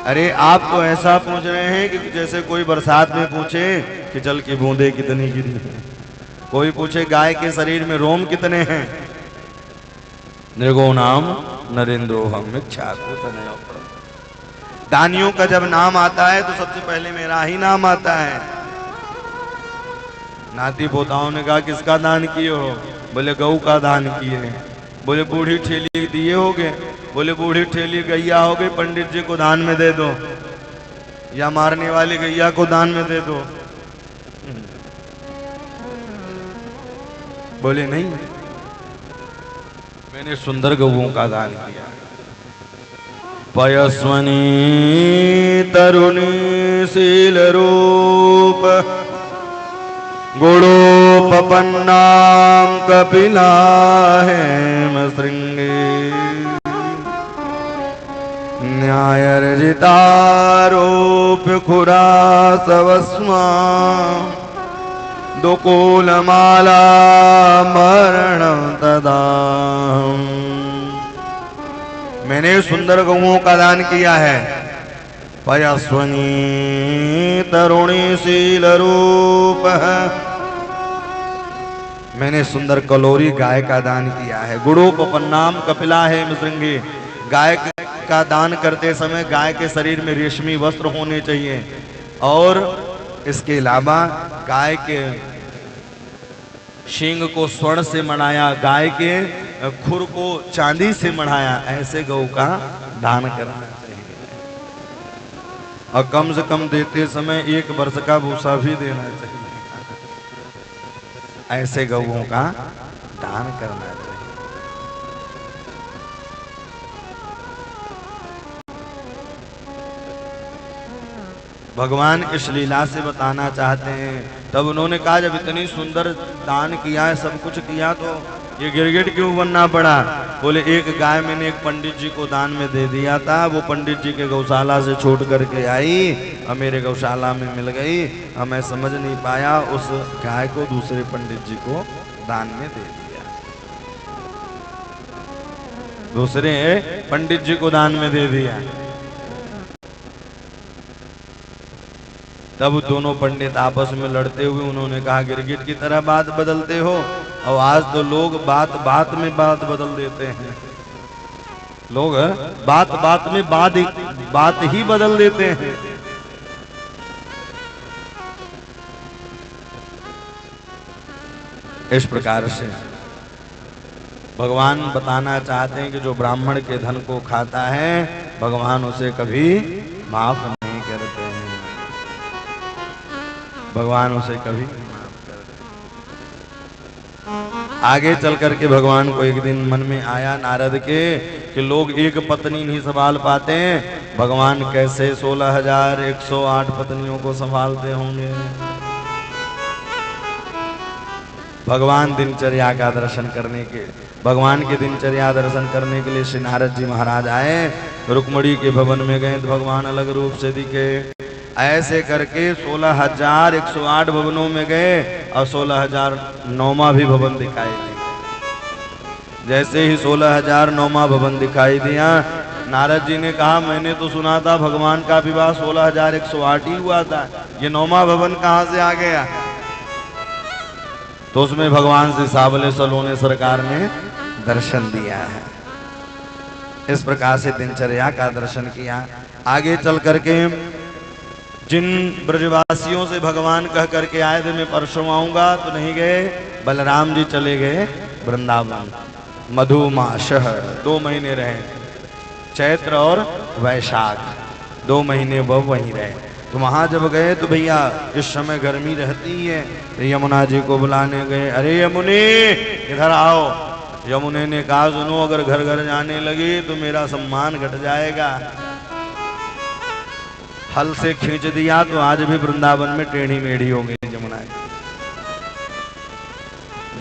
C: अरे आप तो ऐसा पूछ रहे हैं कि जैसे कोई बरसात में पूछे कि जल की बूंदे कितनी गिरी है, कोई पूछे गाय के शरीर में रोम कितने हैं। नृगो नाम नरेन्द्रोहम मिथ्याकूतनय प्रभो। दानियों का जब नाम आता है तो सबसे पहले मेरा ही नाम आता है। नाती पोताओं ने कहा किसका दान किए हो? बोले गऊ का दान किए हैं। बोले बूढ़ी ठेली दिए होगे? बोले बूढ़ी ठेली गैया हो गई, पंडित जी को दान में दे दो, या मारने वाली गैया को दान में दे दो। बोले नहीं, मैंने सुंदर गऊओं का दान किया। पयस्वनी तरुणी शील रूप गुणोपपन्नाम कपिला हेम श्रृंगे न्यायर्जितारोप्य खुरा सवस्मा दुकूलमाला मरण तदा। मैंने सुंदर गऊओं का दान किया है। पयस्वनी तरुणी शील रूप, मैंने सुंदर कलोरी गाय का दान किया है। गुणोपपन्नाम कपिला है मृंगी, गाय का दान करते समय गाय के शरीर में रेशमी वस्त्र होने चाहिए। और इसके अलावा गाय के शींग को स्वर्ण से मढ़ाया, गाय के खुर को चांदी से मढ़ाया। ऐसे गौ का दान करना चाहिए। और कम से कम देते समय 1 वर्ष का भूसा भी देना चाहिए। ऐसे गौओं का दान करना चाहिए। भगवान इस लीला से बताना चाहते हैं। तब उन्होंने कहा जब इतनी सुंदर दान किया है, सब कुछ किया, तो ये गिरगिट क्यों बनना पड़ा? बोले एक गाय मैंने एक पंडित जी को दान में दे दिया था, वो पंडित जी के गौशाला से छोड़ करके आई और मेरे गौशाला में मिल गई और मैं समझ नहीं पाया, उस गाय को दूसरे पंडित जी को दान में दे दिया, दूसरे पंडित जी को दान में दे दिया। तब दोनों पंडित आपस में लड़ते हुए उन्होंने कहा गिरगिट की तरह बात बदलते हो, और आज तो लोग बात बात में बात बदल देते हैं, लोग बात बात में बात ही बदल देते हैं। इस प्रकार से भगवान बताना चाहते हैं कि जो ब्राह्मण के धन को खाता है भगवान उसे कभी माफ नहीं करते हैं, भगवान उसे कभी नहीं माफ करते। आगे चल करके भगवान को एक दिन मन में आया नारद के कि लोग एक पत्नी नहीं संभाल पाते हैं, भगवान कैसे 16,108 पत्नियों को संभालते होंगे। भगवान दिनचर्या का दर्शन करने के भगवान के दिनचर्या दर्शन करने के लिए श्री नारद जी महाराज आए, रुक्मणी के भवन में गए तो भगवान अलग रूप से दिखे। ऐसे करके 16,108 भवनों में गए और 16,009वां भी भवन दिखाई दिया। जैसे ही 16,009वां भवन दिखाई दिया, नारद जी ने कहा मैंने तो सुना था भगवान का विवाह 16,108 ही हुआ था, ये 9वां भवन कहाँ से आ गया? तो उसमें भगवान से सावले सलोने सरकार ने दर्शन दिया है। इस प्रकार से दिनचर्या का दर्शन किया। आगे चल करके जिन ब्रजवासियों से भगवान कह करके आए थे मैं परसों आऊंगा तो नहीं गए, बलराम जी चले गए वृंदावन। मधुमास 2 महीने रहे, चैत्र और वैशाख 2 महीने वह वहीं रहे। तो वहां जब गए तो भैया इस समय गर्मी रहती है, तो यमुना जी को बुलाने गए, अरे यमुने इधर आओ। यमुने ने कहा सुनो अगर घर घर जाने लगी तो मेरा सम्मान घट जाएगा। हल से खींच दिया तो आज भी वृंदावन में टेढ़ी मेढ़ी हो गई यमुना।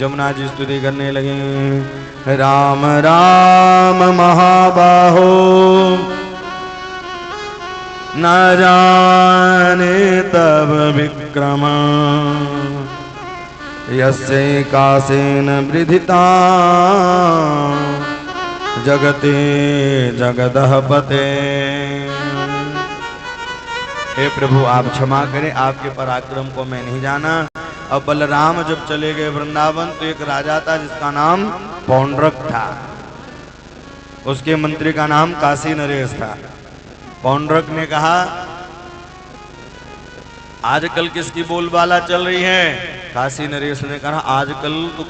C: यमुना जी स्तुति करने लगे, राम राम महाबाहो न जाने तब विक्रम, यस्य कासेन वृधिता जगते जगदः पते। हे प्रभु आप क्षमा करें, आपके पराक्रम को मैं नहीं जाना। अब बलराम जब चले गए वृंदावन तो एक राजा था जिसका नाम पौंड्रक था, उसके मंत्री का नाम काशी नरेश था। पौंड्रक ने कहा आजकल किसकी बोलबाला चल रही है? काशी नरेश ने कहा आजकल तो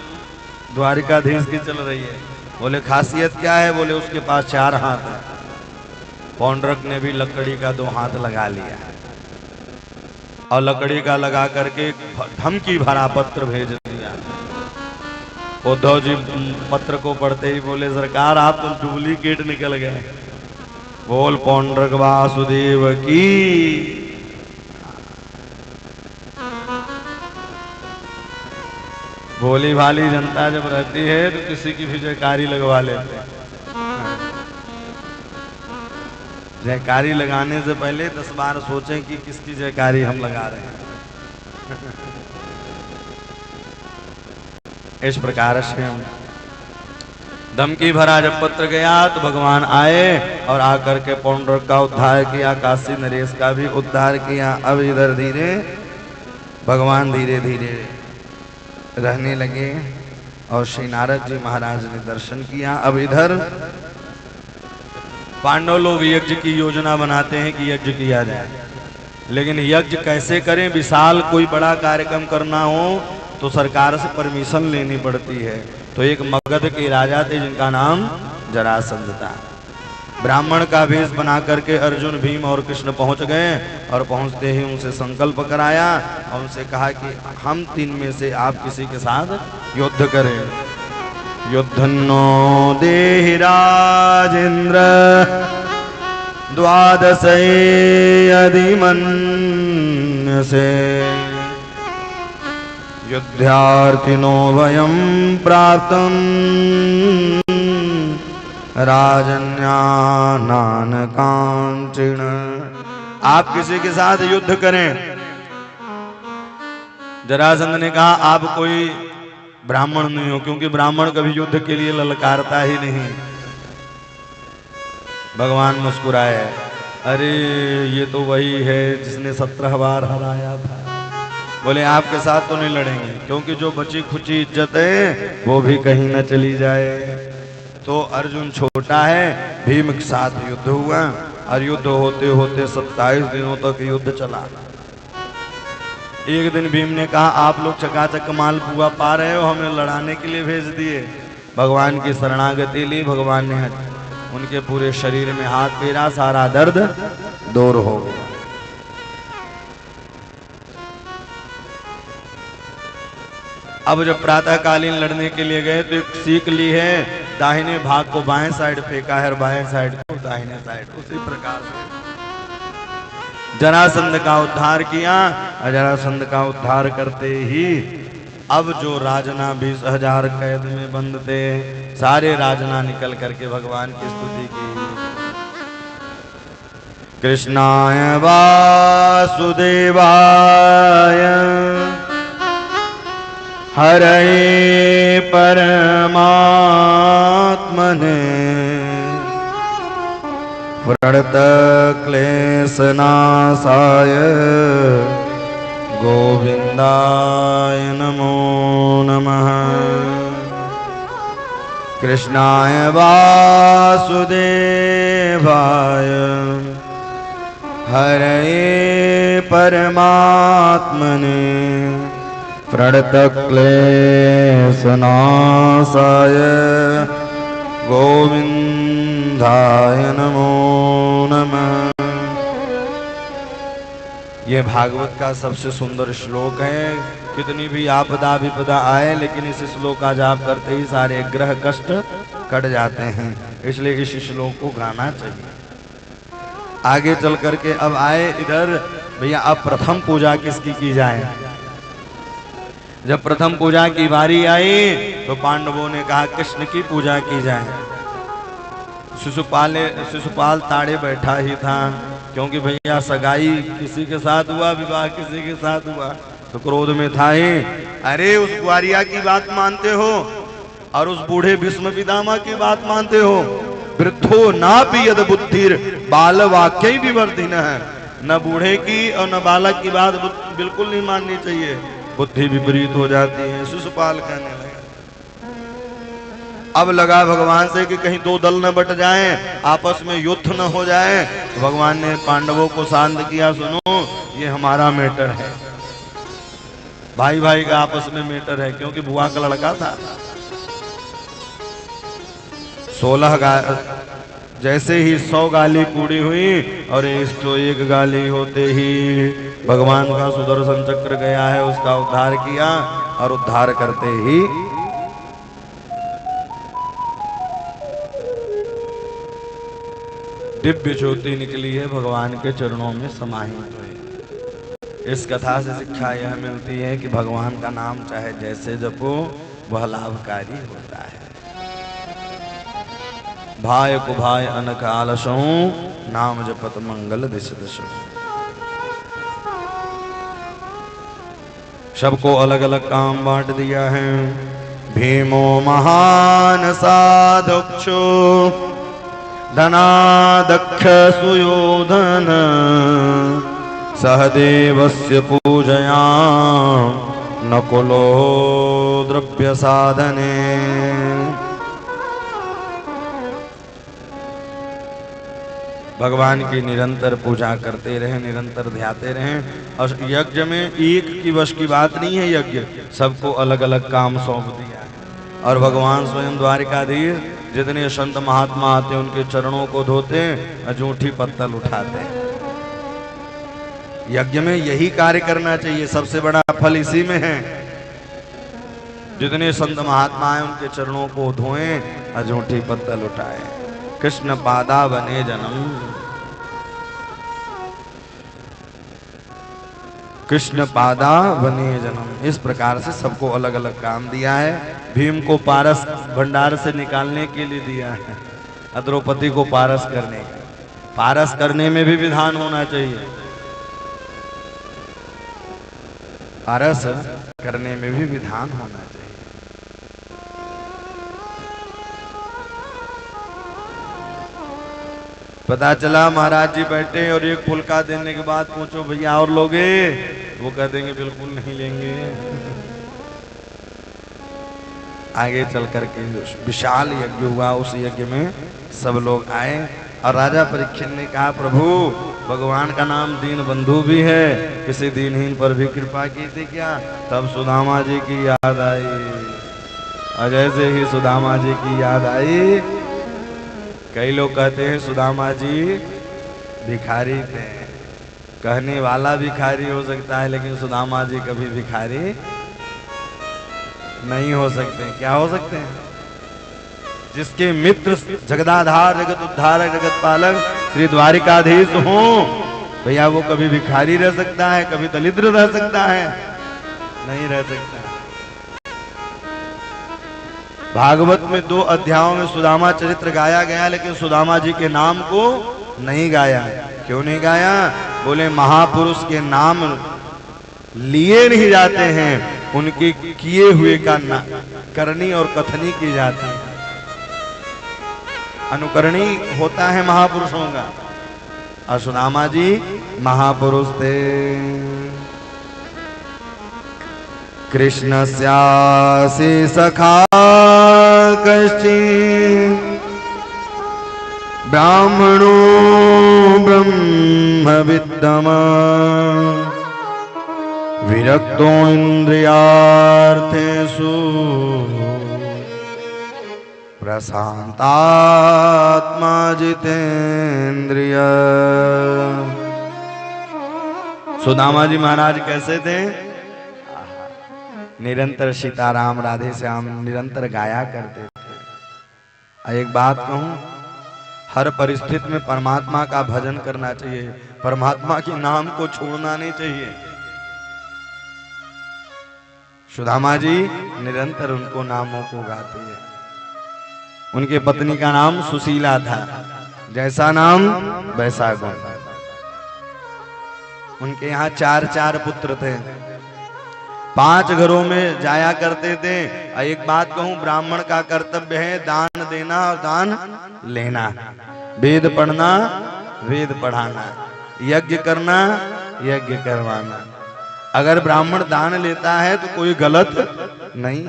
C: द्वारिकाधीश की चल रही है। बोले खासियत क्या है? बोले उसके पास 4 हाथ है। पौंड्रक ने भी लकड़ी का 2 हाथ लगा लिया और लकड़ी का लगा करके धमकी भरा पत्र भेज दिया। उद्धव जी पत्र को पढ़ते ही बोले सरकार आप तो डुप्लीकेट निकल गए। बोल पौंड्रक वासुदेव की। भोली भाली जनता जब रहती है तो किसी की भी जयकारी लगवा लेते हैं। जयकारी लगाने से पहले 10 बार सोचें कि किसकी जयकारी हम लगा रहे हैं। इस प्रकार से हम धमकी भरा जब पत्र गया तो भगवान आए और आकर के पौंड्रक का उद्धार किया, काशी नरेश का भी उद्धार किया। अब इधर धीरे भगवान धीरे धीरे रहने लगे और श्री नारद जी महाराज ने दर्शन किया। अब इधर पांडव लोग यज्ञ की योजना बनाते हैं कि यज्ञ किया जाए, लेकिन यज्ञ कैसे करें? विशाल कोई बड़ा कार्यक्रम करना हो तो सरकार से परमिशन लेनी पड़ती है। तो एक मगध के राजा थे जिनका नाम जरासंध था। ब्राह्मण का वेश बना करके अर्जुन भीम और कृष्ण पहुंच गए और पहुंचते ही उनसे संकल्प कराया और उनसे कहा कि हम 3 में से आप किसी के साथ युद्ध करें। युद्धन्नो देहि राजेन्द्र द्वादशे यदि मन्यसे युद्धार्थिनो वयं प्राप्तं राजन्यानान कांचन। आप किसी के साथ युद्ध करें। जरासंध ने कहा आप कोई ब्राह्मण नहीं हो, क्योंकि ब्राह्मण कभी युद्ध के लिए ललकारता ही नहीं। भगवान मुस्कुराए, अरे ये तो वही है जिसने 17 बार हराया था। बोले आपके साथ तो नहीं लड़ेंगे, क्योंकि जो बची खुची इज्जत है वो भी कहीं न चली जाए। तो अर्जुन छोटा है, भीम के साथ युद्ध हुआ और युद्ध होते होते 27 दिनों तक युद्ध चला। एक दिन भीम ने कहा आप लोग चकाचक मालपुआ पा रहे हो, हमें लड़ाने के लिए भेज दिए। भगवान की शरणागति ली, भगवान ने उनके पूरे शरीर में हाथ फेरा, सारा दर्द दूर हो गया। अब जब प्रातःकालीन लड़ने के लिए गए तो एक सीख ली है, दाहिने भाग को बाएं साइड फेंका है और बाएं साइड को दाहिने साइड। उसी प्रकार से जरासंध का उद्धार किया। और जरासंध का उद्धार करते ही अब जो राजना 20,000 कैद में बंद थे, सारे राजना निकल करके भगवान की स्तुति की। कृष्णाय वासुदेवाय हरये परमात्मने प्रणतक्लेशनाशाय गोविन्दाय नमो नमः। कृष्णाय वासुदेवाय हरये परमात्मने प्रणतक्लेशनाशाय गोविन्दाय नमो नमः। ये भागवत का सबसे सुंदर श्लोक है। कितनी भी आपदा विपदा आए, लेकिन इस श्लोक का जाप करते ही सारे ग्रह कष्ट कट जाते हैं। इसलिए इस श्लोक को गाना चाहिए। आगे चल करके अब आए इधर भैया, अब प्रथम पूजा किसकी की जाए। जब प्रथम पूजा की बारी आई तो पांडवों ने कहा कृष्ण की पूजा की जाए। शिशुपाल ताड़े बैठा ही था, क्योंकि भैया सगाई किसी के साथ हुआ, विवाह किसी के साथ हुआ, तो क्रोध में था ही। अरे उस ग्वारिया की बात मानते हो और उस बूढ़े भीष्म पितामह की बात मानते हो। वृद्धो ना पियद बुद्धिर बाल वाक्य विवर्धिन है। न बूढ़े की और न बालक की बात बिल्कुल नहीं माननी चाहिए, बुद्धि विपरीत हो जाती है। शिशुपाल कहने लगा। अब लगा भगवान से कि कहीं दो दल न बट जाएं, आपस में युद्ध न हो जाए। भगवान ने पांडवों को शांत किया, सुनो ये हमारा मैटर है, भाई भाई का आपस में मैटर है, क्योंकि बुआ का लड़का था। 16 जैसे ही 100 गाली पूरी हुई और 101 गाली होते ही भगवान का सुदर्शन चक्र गया है, उसका उद्धार किया। और उद्धार करते ही दिव्य ज्योति निकली है, भगवान के चरणों में समाहित हुई। इस कथा से शिक्षा यह मिलती है कि भगवान का नाम चाहे जैसे जपो वह लाभकारी होता है। भाय को भाय अनक आलसों, नाम जपत मंगल दिश दशों। सबको अलग अलग काम बांट दिया है। भीमो महान साधुक्षो धनादक्ष सुयोधन सहदेवस्य पूजया नकुलो द्रव्य साधने। भगवान की निरंतर पूजा करते रहे, निरंतर ध्याते रहे। और यज्ञ में एक की वश की बात नहीं है, यज्ञ सबको अलग अलग काम सौंप दिया है। और भगवान स्वयं द्वारिकाधीश जितने संत महात्मा आते उनके चरणों को धोते, जूठी पत्तल उठाते। यज्ञ में यही कार्य करना चाहिए, सबसे बड़ा फल इसी में है। जितने संत महात्मा आए उनके चरणों को धोएं, जूठी पत्तल उठाए। कृष्ण पादा बने जन्म। कृष्ण पादा बने जन्म। इस प्रकार से सबको अलग अलग काम दिया है। भीम को पारस भंडार से निकालने के लिए दिया है, द्रौपदी को पारस करने का। पारस करने में भी विधान होना चाहिए, पारस करने में भी विधान होना चाहिए। पता चला महाराज जी बैठे और एक फुलका देने के बाद पूछो भैया और लोगे, वो कह देंगे बिल्कुल नहीं लेंगे। आगे चल करके विशाल यज्ञ हुआ, उस यज्ञ में सब लोग आए और राजा परीक्षित ने कहा प्रभु भगवान का नाम दीन बंधु भी है, किसी दीनहीन पर भी कृपा की थी क्या? तब सुदामा जी की याद आई, और जैसे ही सुदामा जी की याद आई, कई लोग कहते हैं सुदामा जी भिखारी थे। कहने वाला भिखारी हो सकता है, लेकिन सुदामा जी कभी भिखारी नहीं हो सकते। क्या हो सकते हैं? जिसके मित्र जगदाधार जगत उद्धारक जगत पालक श्री द्वारिकाधीश हो, भैया वो कभी भिखारी रह सकता है, कभी दरिद्र रह सकता है? नहीं रह सकता। भागवत में 2 अध्यायों में सुदामा चरित्र गाया गया, लेकिन सुदामा जी के नाम को नहीं गाया। क्यों नहीं गाया? बोले महापुरुष के नाम लिए नहीं जाते हैं, उनके किए हुए का करनी और कथनी की जाती है। अनुकरणी होता है महापुरुषों का, और सुदामा जी महापुरुष थे। कृष्णस्यासि सखा कश्चित् ब्राह्मणो ब्रह्मविद्दमा विरक्तो इन्द्रियार्थेषु प्रशान्तात्मा जितेन्द्रिय। सुदामा जी महाराज कैसे थे? निरंतर सीताराम राधे श्याम निरंतर गाया करते थे। एक बात कहूं, हर परिस्थिति में परमात्मा का भजन करना चाहिए, परमात्मा के नाम को छोड़ना नहीं चाहिए। सुदामा जी निरंतर उनको नामों को गाते हैं। उनके पत्नी का नाम सुशीला था, जैसा नाम वैसा गुण। उनके यहाँ 4 पुत्र थे, 5 घरों में जाया करते थे। एक बात कहूं, ब्राह्मण का कर्तव्य है दान देना और दान लेना, वेद पढ़ना वेद पढ़ाना, यज्ञ करना यज्ञ करवाना। अगर ब्राह्मण दान लेता है तो कोई गलत नहीं।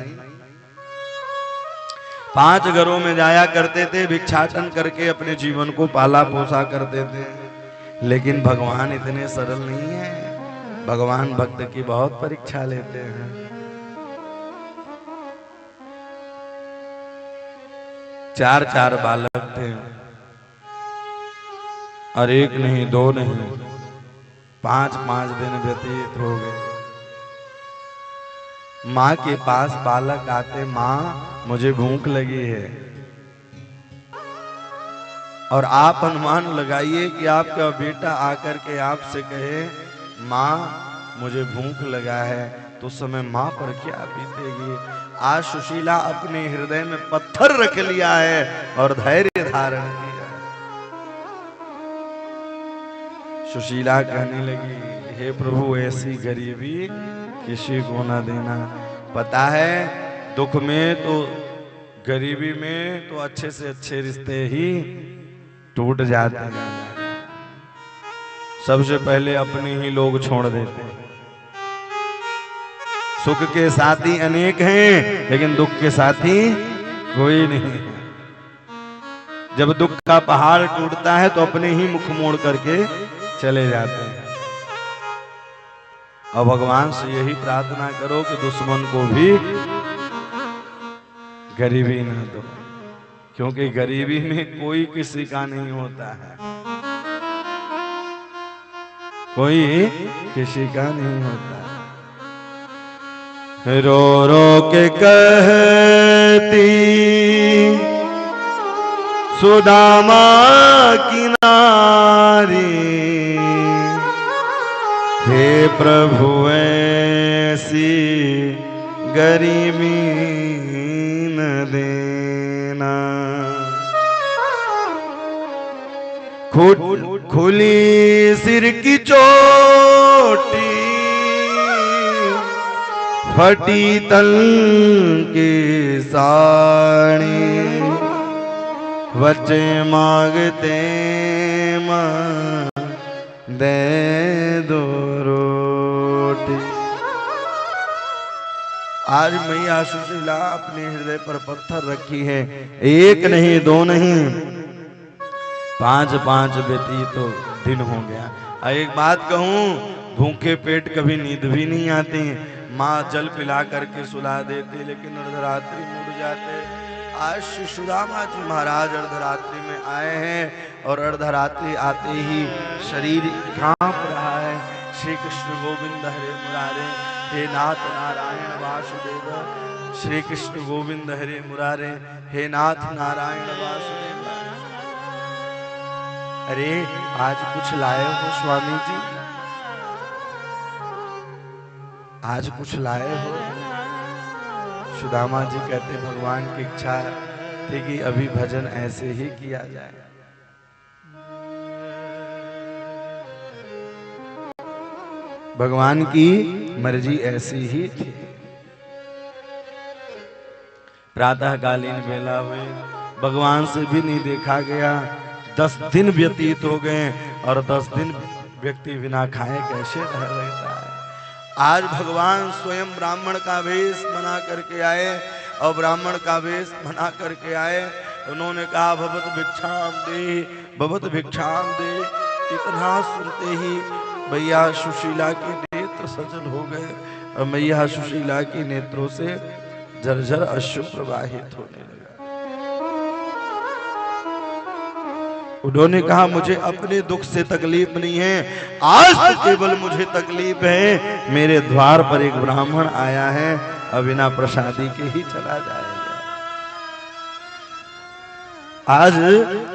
C: 5 घरों में जाया करते थे, भिक्षाटन करके अपने जीवन को पाला पोसा करते थे। लेकिन भगवान इतने सरल नहीं है, भगवान भक्त की बहुत परीक्षा लेते हैं। 4 बालक थे, और 1 नहीं 2 नहीं 5 दिन व्यतीत हो गए। माँ के पास बालक आते, माँ मुझे भूख लगी है, और आप अनुमान लगाइए कि आपका बेटा आकर के आपसे कहे माँ मुझे भूख लगा है, तो उस समय माँ पर क्या बीतेगी। आज सुशीला अपने हृदय में पत्थर रख लिया है और धैर्य धारण किया। सुशीला कहने लगी हे प्रभु ऐसी गरीबी किसी को ना देना। पता है दुख में तो गरीबी में तो अच्छे से अच्छे रिश्ते ही टूट जाते हैं। सबसे पहले अपने ही लोग छोड़ देते हैं। सुख के साथी अनेक हैं, लेकिन दुख के साथी कोई नहीं है। जब दुख का पहाड़ टूटता है तो अपने ही मुख मोड़ करके चले जाते हैं। और भगवान से यही प्रार्थना करो कि दुश्मन को भी गरीबी ना दो, क्योंकि गरीबी में कोई किसी का नहीं होता है, कोई किसी का नहीं होता। रो रो के कहती सुदामा की नारी, हे प्रभु ऐसी गरीबी न देना। खुली सिर की चोटी फटी तल की साड़ी बच्चे मांगते मां दे दो रोटी। आज मैया सुशीला अपने हृदय पर पत्थर रखी है, एक नहीं दो नहीं 5-5 व्यतीत तो दिन हो गया। एक बात कहूं, भूखे पेट कभी नींद भी नहीं आती। माँ जल पिला करके सुला देते लेकिन अर्धरात्रि मुड़ जाते। आज श्री सुदामा जी महाराज अर्धरात्रि में आए हैं और अर्धरात्रि आते ही शरीर कांप रहा है। श्री कृष्ण गोविंद हरे मुरारे, हे नाथ नारायण वासुदेव। श्री कृष्ण गोविंद हरे मुरारे, हे नाथ नारायण वासुदेव। अरे आज कुछ लाए हो स्वामी जी, आज कुछ लाए हो? सुदामा जी कहते भगवान की इच्छा थी कि अभी भजन ऐसे ही किया जाए। भगवान की मर्जी ऐसी ही थी। प्रातःकालीन बेला हुई, भगवान से भी नहीं देखा गया। 10 दिन व्यतीत हो गए और 10 दिन व्यक्ति बिना खाए कैसे रह रहता है। आज भगवान स्वयं ब्राह्मण का वेश बना करके आए और ब्राह्मण का वेश बना करके आए। उन्होंने कहा भवत भिक्षाम दे, भवत भिक्षाम दे। इतना सुनते ही मैया सुशीला के नेत्र सजल हो गए और मैया सुशीला के नेत्रों से झरझर अश्रु प्रवाहित होने लगा। उन्होंने कहा मुझे अपने दुख से तकलीफ नहीं है, आज तो केवल मुझे तकलीफ है मेरे द्वार पर एक ब्राह्मण आया है और बिना प्रसादी के ही चला जाएगा। आज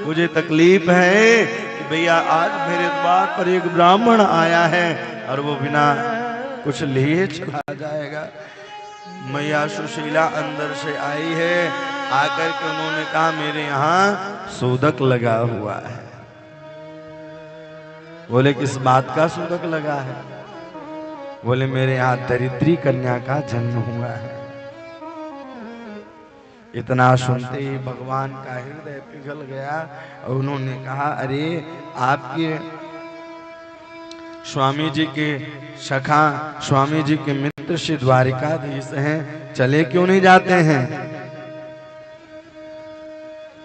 C: मुझे तकलीफ है कि भैया आज मेरे द्वार पर एक ब्राह्मण आया है और वो बिना कुछ लिए चला जाएगा। मैया सुशीला अंदर से आई है, आकर के उन्होंने कहा मेरे यहाँ सूदक लगा हुआ है। बोले किस बात का सूदक लगा है? बोले मेरे यहाँ दरिद्री कन्या का जन्म हुआ है। इतना सुनते ही भगवान का हृदय पिघल गया और उन्होंने कहा अरे आपके स्वामी जी के सखा, स्वामी जी के मित्र श्री द्वारिकाधीश हैं, चले क्यों नहीं जाते हैं?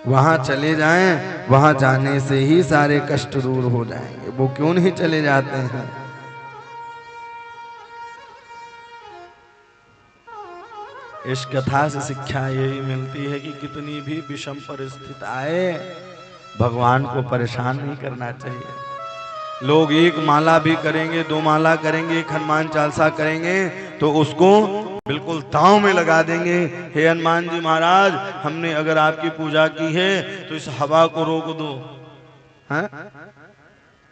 C: वहां चले जाएं, वहां जाने से ही सारे कष्ट दूर हो जाएंगे। वो क्यों नहीं चले जाते हैं? इस कथा से शिक्षा यही मिलती है कि कितनी भी विषम परिस्थिति आए, भगवान को परेशान नहीं करना चाहिए। लोग एक माला भी करेंगे, 2 माला करेंगे, एक हनुमान चालीसा करेंगे तो उसको बिल्कुल दांव में लगा देंगे। हे हनुमान जी महाराज, हमने अगर आपकी पूजा की है तो इस हवा को रोक दो, हाँ?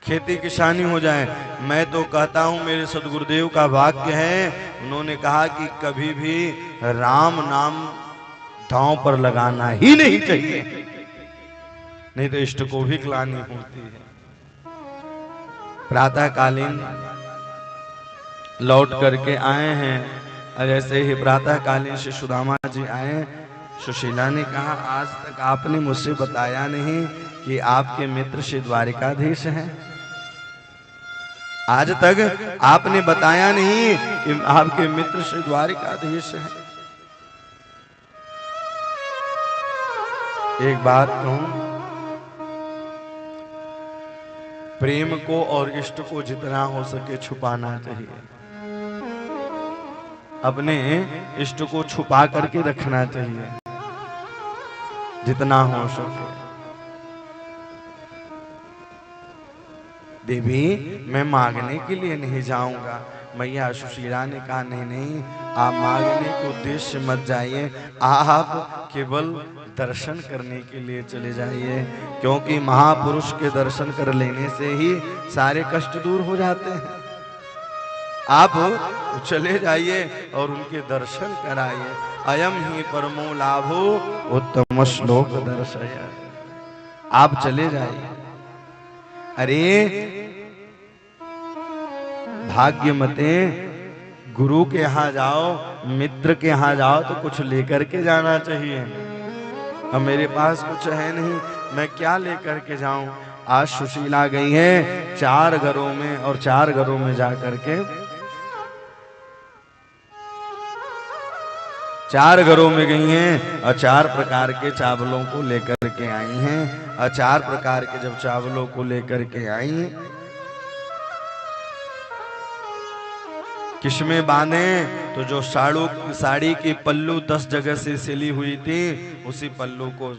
C: खेती किसानी हो जाए। मैं तो कहता हूं, मेरे सदगुरुदेव का वाक्य है, उन्होंने कहा कि कभी भी राम नाम दांव पर लगाना ही नहीं चाहिए, नहीं तो इष्ट को भी ग्लानि होती है। प्रातःकालीन लौट करके आए हैं, जैसे ही प्रातःकालीन से सुदामा जी आए, सुशीला ने कहा आज तक आपने मुझसे बताया नहीं कि आपके मित्र श्री द्वारिकाधीश हैं। आज तक आपने बताया नहीं कि आपके मित्र श्री द्वारिकाधीश हैं। एक बात कहूं, प्रेम को और इष्ट को जितना हो सके छुपाना चाहिए। अपने इष्ट को छुपा करके रखना चाहिए जितना हो सके। देवी मैं मांगने के लिए नहीं जाऊंगा। मैया सुशीला ने कहा नहीं नहीं, आप मांगने के उद्देश्य मत जाइए, आप केवल दर्शन करने के लिए चले जाइए, क्योंकि महापुरुष के दर्शन कर लेने से ही सारे कष्ट दूर हो जाते हैं। आप चले जाइए और उनके दर्शन कराइए। अयम ही परमो लाभो उत्तम श्लोक दर्शय। आप चले जाइए। अरे भाग्य मते गुरु के यहाँ जाओ, मित्र के यहाँ जाओ तो कुछ लेकर के जाना चाहिए। अब मेरे पास कुछ है नहीं, मैं क्या लेकर के जाऊं। आज सुशीला गई है 4 घरों में और 4 घरों में जाकर के 4 घरों में गई हैं और 4 प्रकार के चावलों को लेकर के आई हैं। और 4 प्रकार के जब चावलों को लेकर के आई हैं, किसमें बांधे तो जो साड़ी की पल्लू 10 जगह से सिली हुई थी, उसी पल्लू को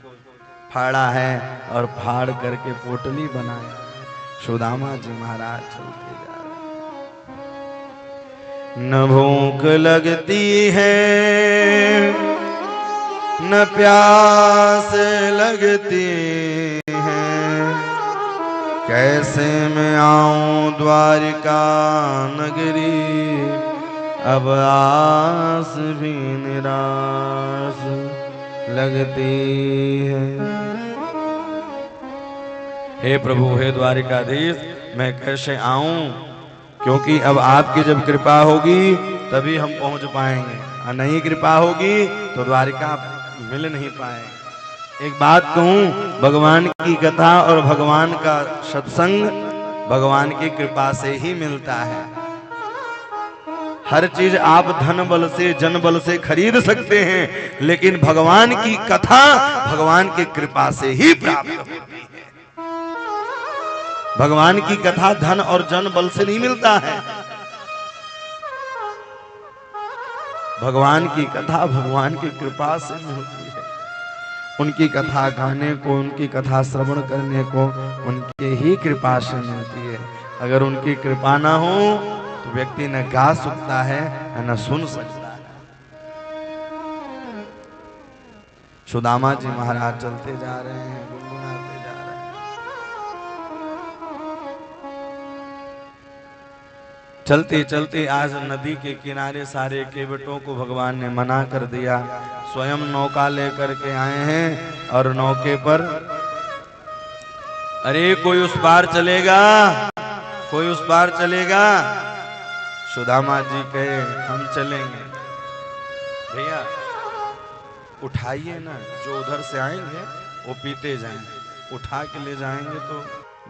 C: फाड़ा है और फाड़ करके पोटली बनाया। सुदामा जी महाराज चलते जा रहे। न भूख लगती है न प्यास लगती है, कैसे मैं आऊं द्वारिका नगरी, अब आस भी निराश लगती है। हे प्रभु, हे द्वारिकाधीश, मैं कैसे आऊं, क्योंकि अब आपकी जब कृपा होगी तभी हम पहुंच पाएंगे, और नहीं कृपा होगी तो द्वारिका मिल नहीं पाएंगे। एक बात कहूं, भगवान की कथा और भगवान का सत्संग भगवान की कृपा से ही मिलता है। हर चीज आप धन बल से जन बल से खरीद सकते हैं, लेकिन भगवान की कथा भगवान की कृपा से ही प्राप्त होती है। भगवान की कथा धन और जन बल से नहीं मिलता है। भगवान की कथा भगवान की कृपा से मिलती है। उनकी कथा गाने को, उनकी कथा श्रवण करने को उनके ही कृपा से मिलती है। अगर उनकी कृपा ना हो तो व्यक्ति न गा सकता है न सुन सकता है। सुदामा जी महाराज चलते जा रहे हैं, गुनगुनाते जा रहे हैं। चलते चलते आज नदी के किनारे सारे केवटों को भगवान ने मना कर दिया। स्वयं नौका लेकर के आए हैं और नौके पर, अरे कोई उस पार चलेगा, कोई उस पार चलेगा। सुदामा जी कहे हम चलेंगे। भैया उठाइए ना, जो उधर से आएंगे वो पीते जाएंगे, उठा के ले जाएंगे तो।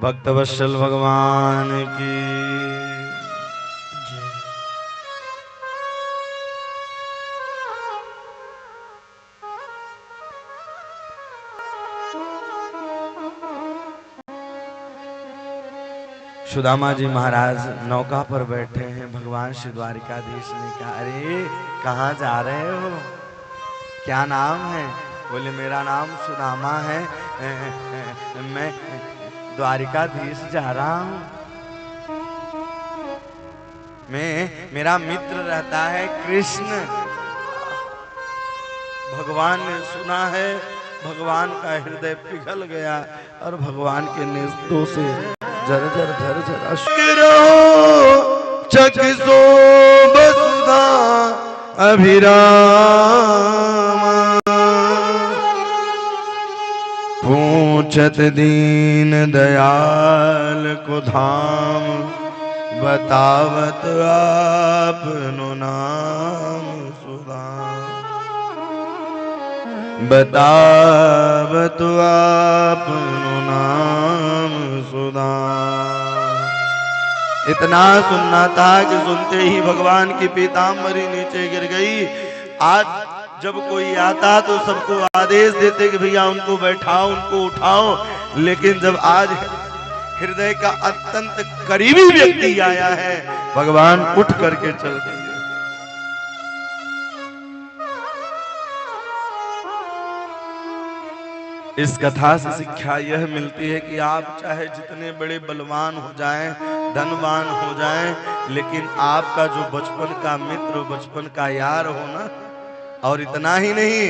C: भक्तवत्सल भगवान की सुदामा जी महाराज नौका पर बैठे हैं। भगवान श्री द्वारिकाधीश ने कहा, अरे कहाँ जा रहे हो, क्या नाम है? बोले मेरा नाम सुदामा है, मैं द्वारिकाधीश जा रहा हूँ। मेरा मित्र रहता है कृष्ण। भगवान ने सुना है, भगवान का हृदय पिघल गया और भगवान के नेत्रों से झरझर झरझर अश्रु चकिसो बसुधा अभिराम। पूछत दीन दयाल को धाम, बतावत आपनो नाम सुदाम। बतावत आपनो नाम सुदाम। इतना सुनना था कि सुनते ही भगवान की पीतांबरी नीचे गिर गई। आज जब कोई आता तो सबको आदेश देते कि भैया उनको बैठाओ, उनको उठाओ, लेकिन जब आज हृदय का अत्यंत करीबी व्यक्ति आया है, भगवान उठ करके चल दिए। इस कथा से शिक्षा यह मिलती है कि आप चाहे जितने बड़े बलवान हो जाएं, धनवान हो जाएं, लेकिन आपका जो बचपन का मित्र, बचपन का यार हो ना, और इतना ही नहीं,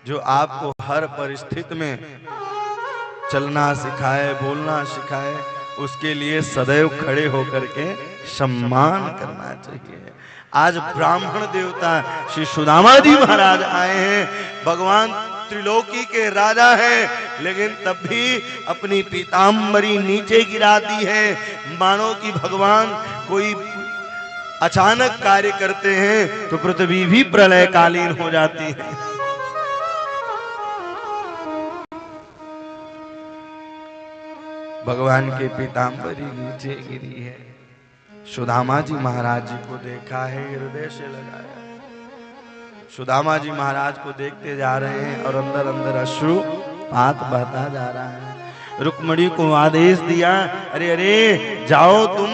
C: जो आपको हर परिस्थिति में चलना सिखाए, बोलना सिखाए, उसके लिए सदैव खड़े होकर के सम्मान करना चाहिए। आज ब्राह्मण देवता श्री सुदामा जी महाराज आए हैं, भगवान त्रिलोकी के राजा हैं, लेकिन तब भी अपनी पीताम्बरी नीचे गिरा दी है, मानो कि भगवान कोई अचानक कार्य करते हैं तो पृथ्वी भी प्रलयकालीन हो जाती है। भगवान के पीताम्बरी नीचे गिरी है। सुदामा जी महाराज जी को देखा है, हृदय से लगाया। सुदामा जी महाराज को देखते जा रहे हैं और अंदर अंदर अश्रुपात बहता जा रहा है। रुक्मिणी को आदेश दिया, अरे अरे जाओ तुम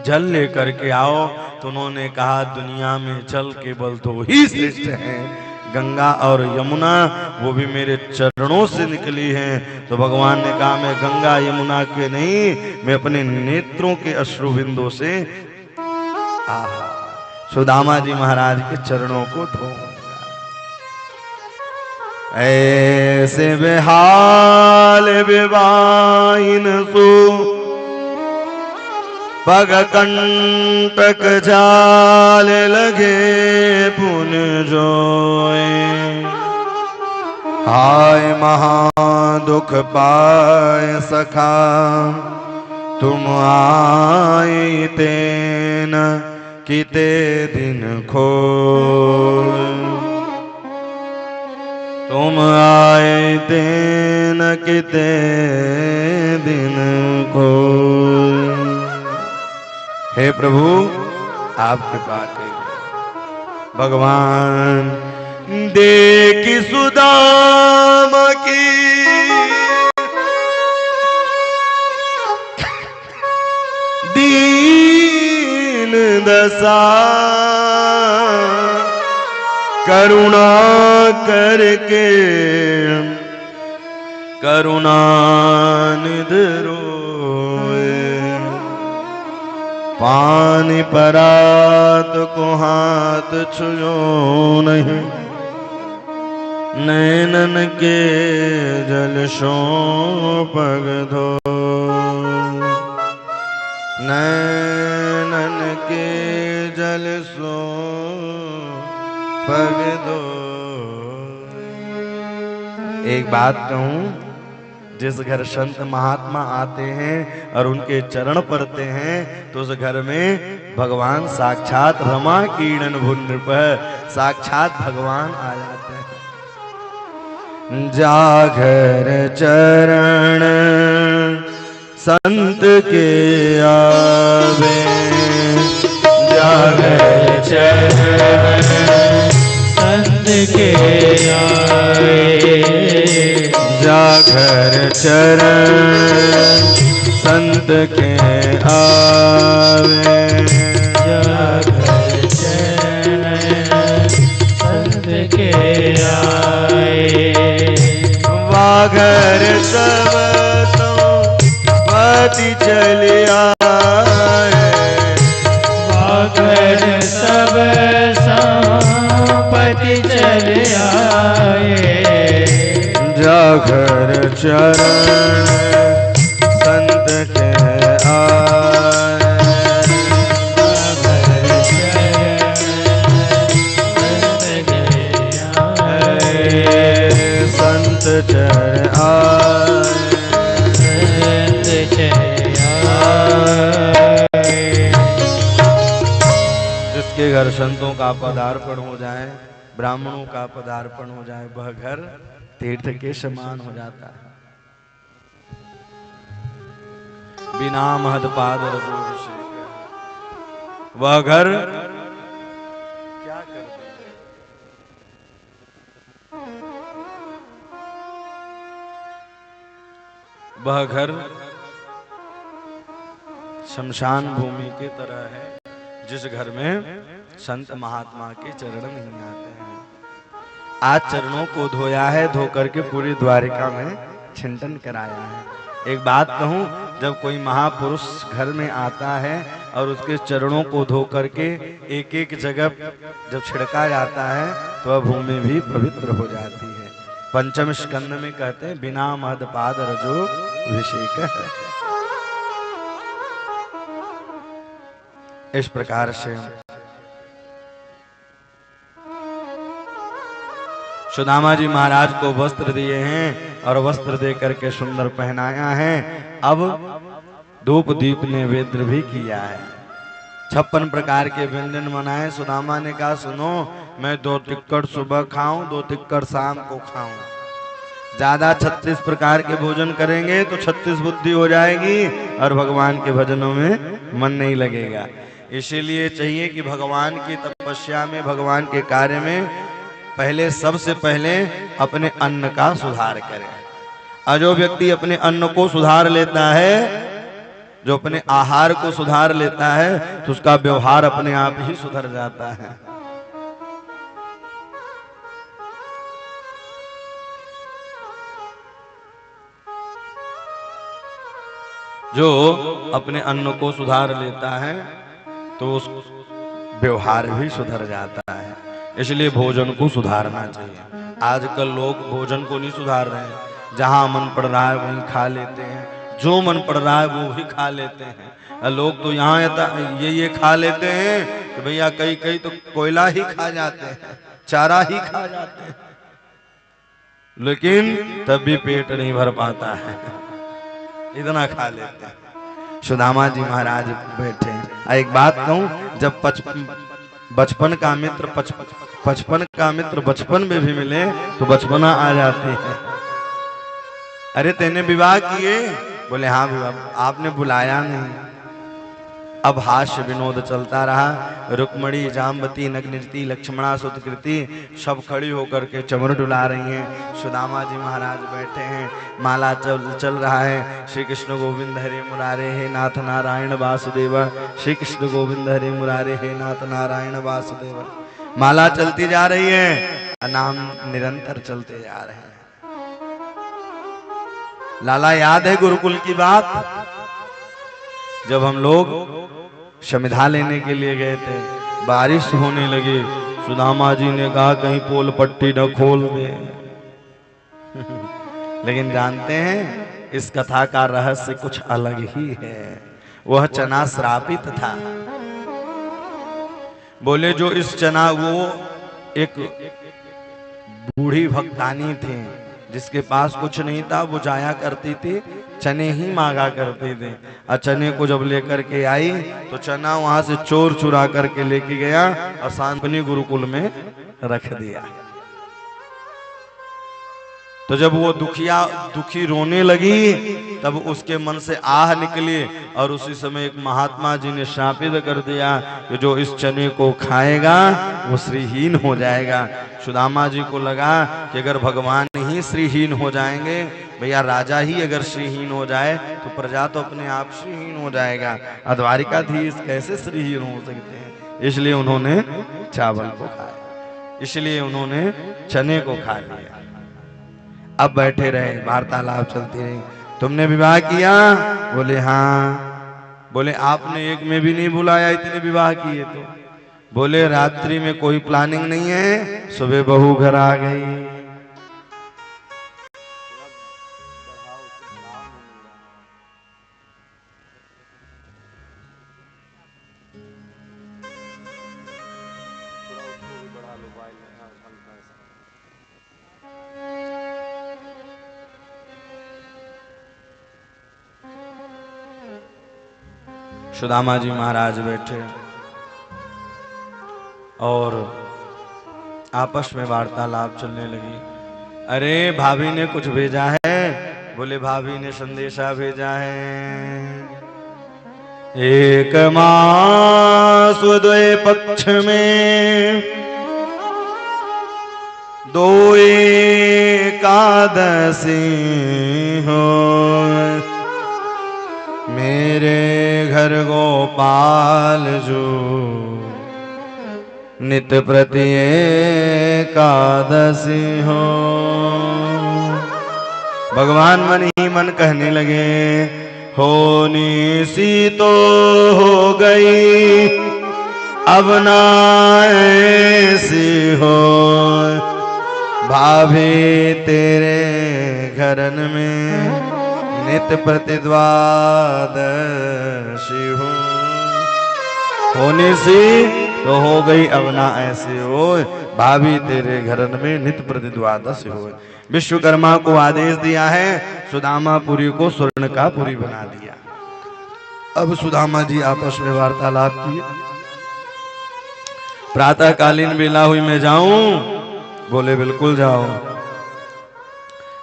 C: जल लेकर के आओ। तो उन्होंने कहा दुनिया में जल केवल दो ही श्रेष्ठ हैं, गंगा और यमुना, वो भी मेरे चरणों से निकली हैं। तो भगवान ने कहा मैं गंगा यमुना के नहीं, मैं अपने नेत्रों के अश्रु बिंदु से सुदामा जी महाराज के चरणों को धोऊंगा। ऐसे बेहाल विवाहिन सो पग कंटक जाल लगे पुन जोए। हाय महा दुख पाए सखा तुम आए तेन किते दिन खोल। तुम आए तेन किते दिन खोल। हे प्रभु आपके पास भगवान देखी सुदामा की दीन दशा, करुणा करके करुणानिधि रोए। पानी परात को हाथ छुओ नहीं, नैनन के जल सो पग धो। नैनन के जल सो पग धो। एक बात कहूं, जिस घर संत महात्मा आते हैं और उनके चरण पड़ते हैं तो उस घर में भगवान साक्षात रमा कीर्णन भुन नृप साक्षात भगवान आ जाते हैं। जागर चरण संत के आवे, जागर चरण
A: संत के आवे।
C: जागर चरण संत के आवे।
A: जागर चरण संत के आए।
C: वाघर सब तो पति चलिया,
A: वाघर सब संपत्ति चले आए।
C: जागर चरण संत के आए। संत चरण आए। जिसके घर संतों का पदार्पण हो जाए, ब्राह्मणों का पदार्पण हो जाए, वह घर तीर्थ के समान हो जाता है। बिना महदपाद रजो वह घर क्या कर दे। वह घर शमशान भूमि की तरह है, जिस घर में संत महात्मा के चरण नहीं आते हैं। आज चरणों को धोया है, धो करके पूरी द्वारिका में छिंटन कराया है। एक बात कहूं, जब कोई महापुरुष घर में आता है और उसके चरणों को धो करके एक एक जगह जब छिड़का जाता है तो वह भूमि भी पवित्र हो जाती है। पंचम स्कंद में कहते हैं बिना महदपाद रजो अभिषेक। इस प्रकार से सुदामा जी महाराज को वस्त्र दिए हैं और वस्त्र दे करके सुंदर पहनाया है। अब धूप दीप नैवेद्य भी किया है। 56 प्रकार के व्यंजन बनाए। सुदामा ने कहा सुनो, मैं 2 टिक्कड़ सुबह खाऊं, 2 टिक्कड़ शाम को खाऊं। ज्यादा 36 प्रकार के भोजन करेंगे तो 36 बुद्धि हो जाएगी और भगवान के भजनों में मन नहीं लगेगा। इसीलिए चाहिए कि भगवान की तपस्या में, भगवान के कार्य में पहले, सबसे पहले अपने अन्न का सुधार करें। और जो व्यक्ति अपने अन्न को सुधार लेता है, जो अपने आहार को सुधार लेता है, तो उसका व्यवहार अपने आप ही सुधर जाता है। जो अपने अन्न को सुधार लेता है तो उस व्यवहार भी सुधर जाता है। इसलिए भोजन को सुधारना चाहिए। आजकल लोग भोजन को नहीं सुधार रहे हैं। जहां मन पड़ रहा है वहीं खा लेते हैं, जो मन पड़ रहा है वो भी खा लेते हैं। लोग तो यहाँ ये खा लेते हैं कि भैया कई तो कोयला ही खा जाते हैं, चारा ही खा जाते हैं, लेकिन तब भी पेट नहीं भर पाता है, इतना खा लेते हैं। सुदामा जी महाराज बैठे हैं। एक बात कहूं, जब बचपन का मित्र बचपन में भी मिले तो बचपना आ जाती है। अरे तेने विवाह किए? बोले हाँ विवाह। आपने बुलाया नहीं। अब हास्य विनोद चलता रहा। रुक्मणी, जाम्बती, नग्नृति, लक्ष्मणा, सुतकृति सब खड़ी होकर के चमर डुला रही हैं। सुदामा जी महाराज बैठे हैं। माला चल रहा है। श्री कृष्ण गोविंद हरे मुरारे, हे नाथ नारायण वासुदेव। श्री कृष्ण गोविंद हरे मुरारे, हे नाथ नारायण वासुदेव। माला चलती जा रही है, नाम निरंतर चलते जा रहे हैं। लाला याद है गुरुकुल की बात, जब हम लोग शमिधा लेने के लिए गए थे, बारिश होने लगी। सुदामा जी ने कहा कहीं पोल पट्टी न खोल दे। लेकिन जानते हैं इस कथा का रहस्य कुछ अलग ही है। वह चना श्रापित था। बोले जो इस चना, वो एक बूढ़ी भक्तानी थी जिसके पास कुछ नहीं था, वो जाया करती थी, चने ही मांगा करते थे। और चने को जब लेकर के आई तो चना वहां से चोर चुरा करके लेके गया और शांतनी गुरुकुल में रख दिया। तो जब वो दुखी रोने लगी, तब उसके मन से आह निकली और उसी समय एक महात्मा जी ने शापित कर दिया कि जो इस चने को खाएगा वो श्रीहीन हो जाएगा। सुदामा जी को लगा कि अगर भगवान ही श्रीहीन हो जाएंगे, भैया राजा ही अगर श्रीहीन हो जाए तो प्रजा तो अपने आप श्रीहीन हो जाएगा, द्वारिकाधीश कैसे श्रीहीन हो सकते हैं। इसलिए उन्होंने चावल को खाया, इसलिए उन्होंने चने को खा लिया। अब बैठे रहे, वार्तालाप चलती रही। तुमने विवाह किया? बोले हाँ। बोले आपने एक में भी नहीं बुलाया, इतने विवाह किए तो? बोले रात्रि में कोई प्लानिंग नहीं है, सुबह बहू घर आ गई। सुदामा जी महाराज बैठे और आपस में वार्तालाप चलने लगी। अरे भाभी ने कुछ भेजा है? बोले भाभी ने संदेशा भेजा है। एक मास द्वय पक्ष में 2 एकादशी हो, मेरे घर गोपाल जो नित प्रति एकादशी हो। भगवान मन ही मन कहने लगे, होनी सी तो हो गई, अब ना ऐसी हो, भाभी तेरे घरन में नित प्रति द्वादशी हूँ। होनी सी तो हो गई अब ना ऐसे हो, भाभी तेरे घरन में नित प्रति द्वादश हो। विश्वकर्मा को आदेश दिया है, सुदामा पुरी को स्वर्ण का पुरी बना दिया। अब सुदामा जी आपस में वार्तालाप किए। प्रातःकालीन बेला हुई, मैं जाऊं? बोले बिल्कुल जाओ।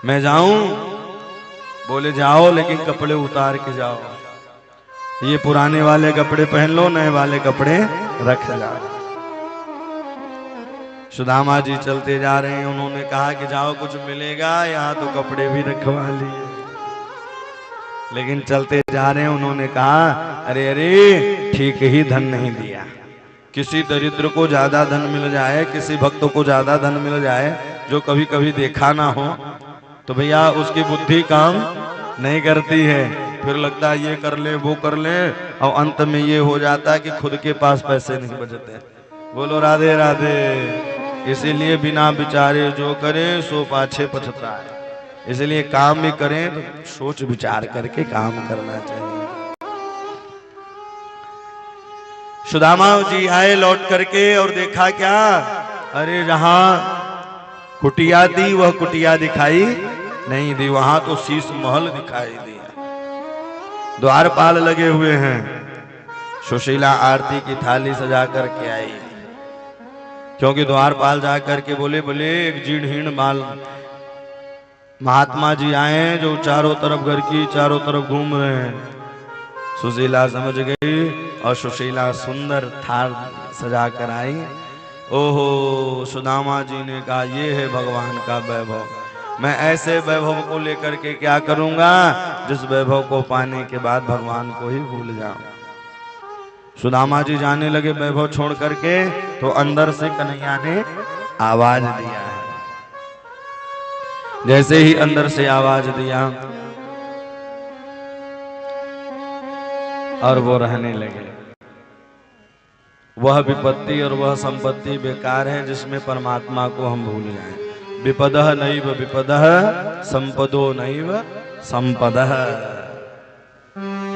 C: मैं जाऊं? बोले जाओ, लेकिन कपड़े उतार के जाओ। ये पुराने वाले कपड़े पहन लो, नए वाले कपड़े रख जाओ। सुदामा जी चलते जा रहे हैं। उन्होंने कहा कि जाओ, कुछ मिलेगा? यहाँ तो कपड़े भी रखवा लिए। लेकिन चलते जा रहे हैं। उन्होंने कहा, अरे अरे, ठीक ही धन नहीं दिया। किसी दरिद्र को ज्यादा धन मिल जाए, किसी भक्त को ज्यादा धन मिल जाए, जो कभी कभी देखा ना हो, तो भैया उसकी बुद्धि काम नहीं करती है। फिर लगता है ये कर ले, वो कर ले, और अंत में ये हो जाता है कि खुद के पास पैसे नहीं बचते। बोलो राधे राधे। इसीलिए बिना विचारे जो करे सो पाछे पछताए। इसलिए काम भी करें तो सोच विचार करके काम करना चाहिए। सुदामा जी आए लौट करके और देखा क्या, अरे जहां कुटिया दी वह कुटिया दिखाई नहीं दी, वहां तो शीश महल दिखाई दिया। द्वारपाल लगे हुए हैं। सुशीला आरती की थाली सजा करके आई, क्योंकि द्वारपाल जा करके बोले, बोले एक जीर्ण बाल महात्मा जी आए हैं जो चारों तरफ घर की चारों तरफ घूम रहे हैं। सुशीला समझ गई और सुशीला सुंदर थाल सजा कर आई। ओहो, सुदामा जी ने कहा, ये है भगवान का वैभव। मैं ऐसे वैभव को लेकर के क्या करूंगा जिस वैभव को पाने के बाद भगवान को ही भूल जाऊं। सुदामा जी जाने लगे वैभव छोड़ करके, तो अंदर से कन्हैया ने आवाज दिया है। जैसे ही अंदर से आवाज दिया और वो रहने लगे। वह विपत्ति और वह संपत्ति बेकार है जिसमें परमात्मा को हम भूल जाएं। विपदः नैव विपदः, संपदो नैव संपदः।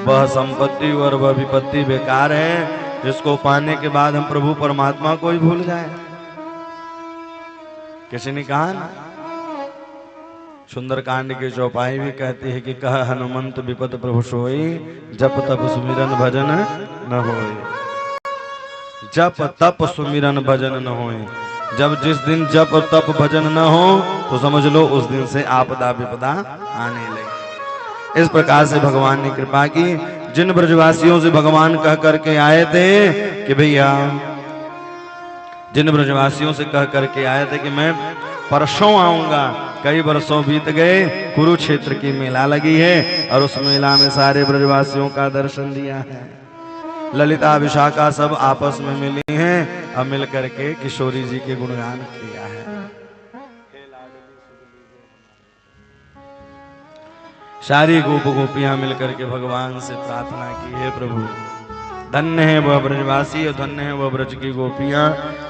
C: वह संपत्ति और वह विपत्ति बेकार है जिसको पाने के बाद हम प्रभु परमात्मा को ही भूल जाएं। किसी ने कहा ना, सुंदरकांड की चौपाई भी कहती है कि कह हनुमंत विपद प्रभु सोई, जप तप सुमिरन भजन न होई। जप तप सुमिरन भजन न होई। जब जिस दिन जप तप भजन न हो तो समझ लो उस दिन से आपदा विपदा आने लगी। इस प्रकार से भगवान ने कृपा की। जिन ब्रजवासियों से भगवान कह करके आए थे कि भैया, जिन ब्रजवासियों से कह करके आए थे कि मैं परसों आऊंगा, कई वर्षों बीत गए, कुरुक्षेत्र की मेला लगी है और उस मेला में सारे ब्रजवासियों का दर्शन दिया है। ललिता विशाखा सब आपस में मिली हैं और मिल करके किशोरी जी के गुणगान किया है। सारी गोप गोपियां मिलकर के भगवान से प्रार्थना की है, प्रभु धन्य है वह ब्रजवासी और धन्य है वह ब्रज की गोपियां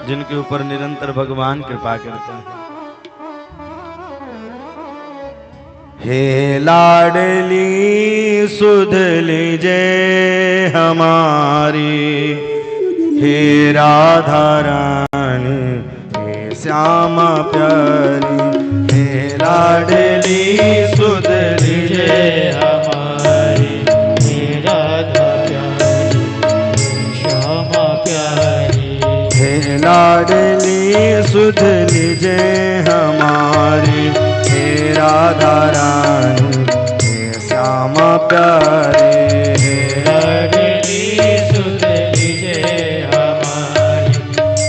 C: जिनके ऊपर निरंतर भगवान कृपा करते हैं। हे लाडली सुध लीजे हमारी, हे राधा रानी, हे श्यामा प्यारी। हे लाडली सुध लीजे
A: हमारी, हे राधा प्यारी, श्यामा प्यारी।
C: हे लाडली सुध लीजे हमारी, हे राधा रानी, हे श्यामा प्यारी। हे
A: लाडली सुध लीजे हमारी,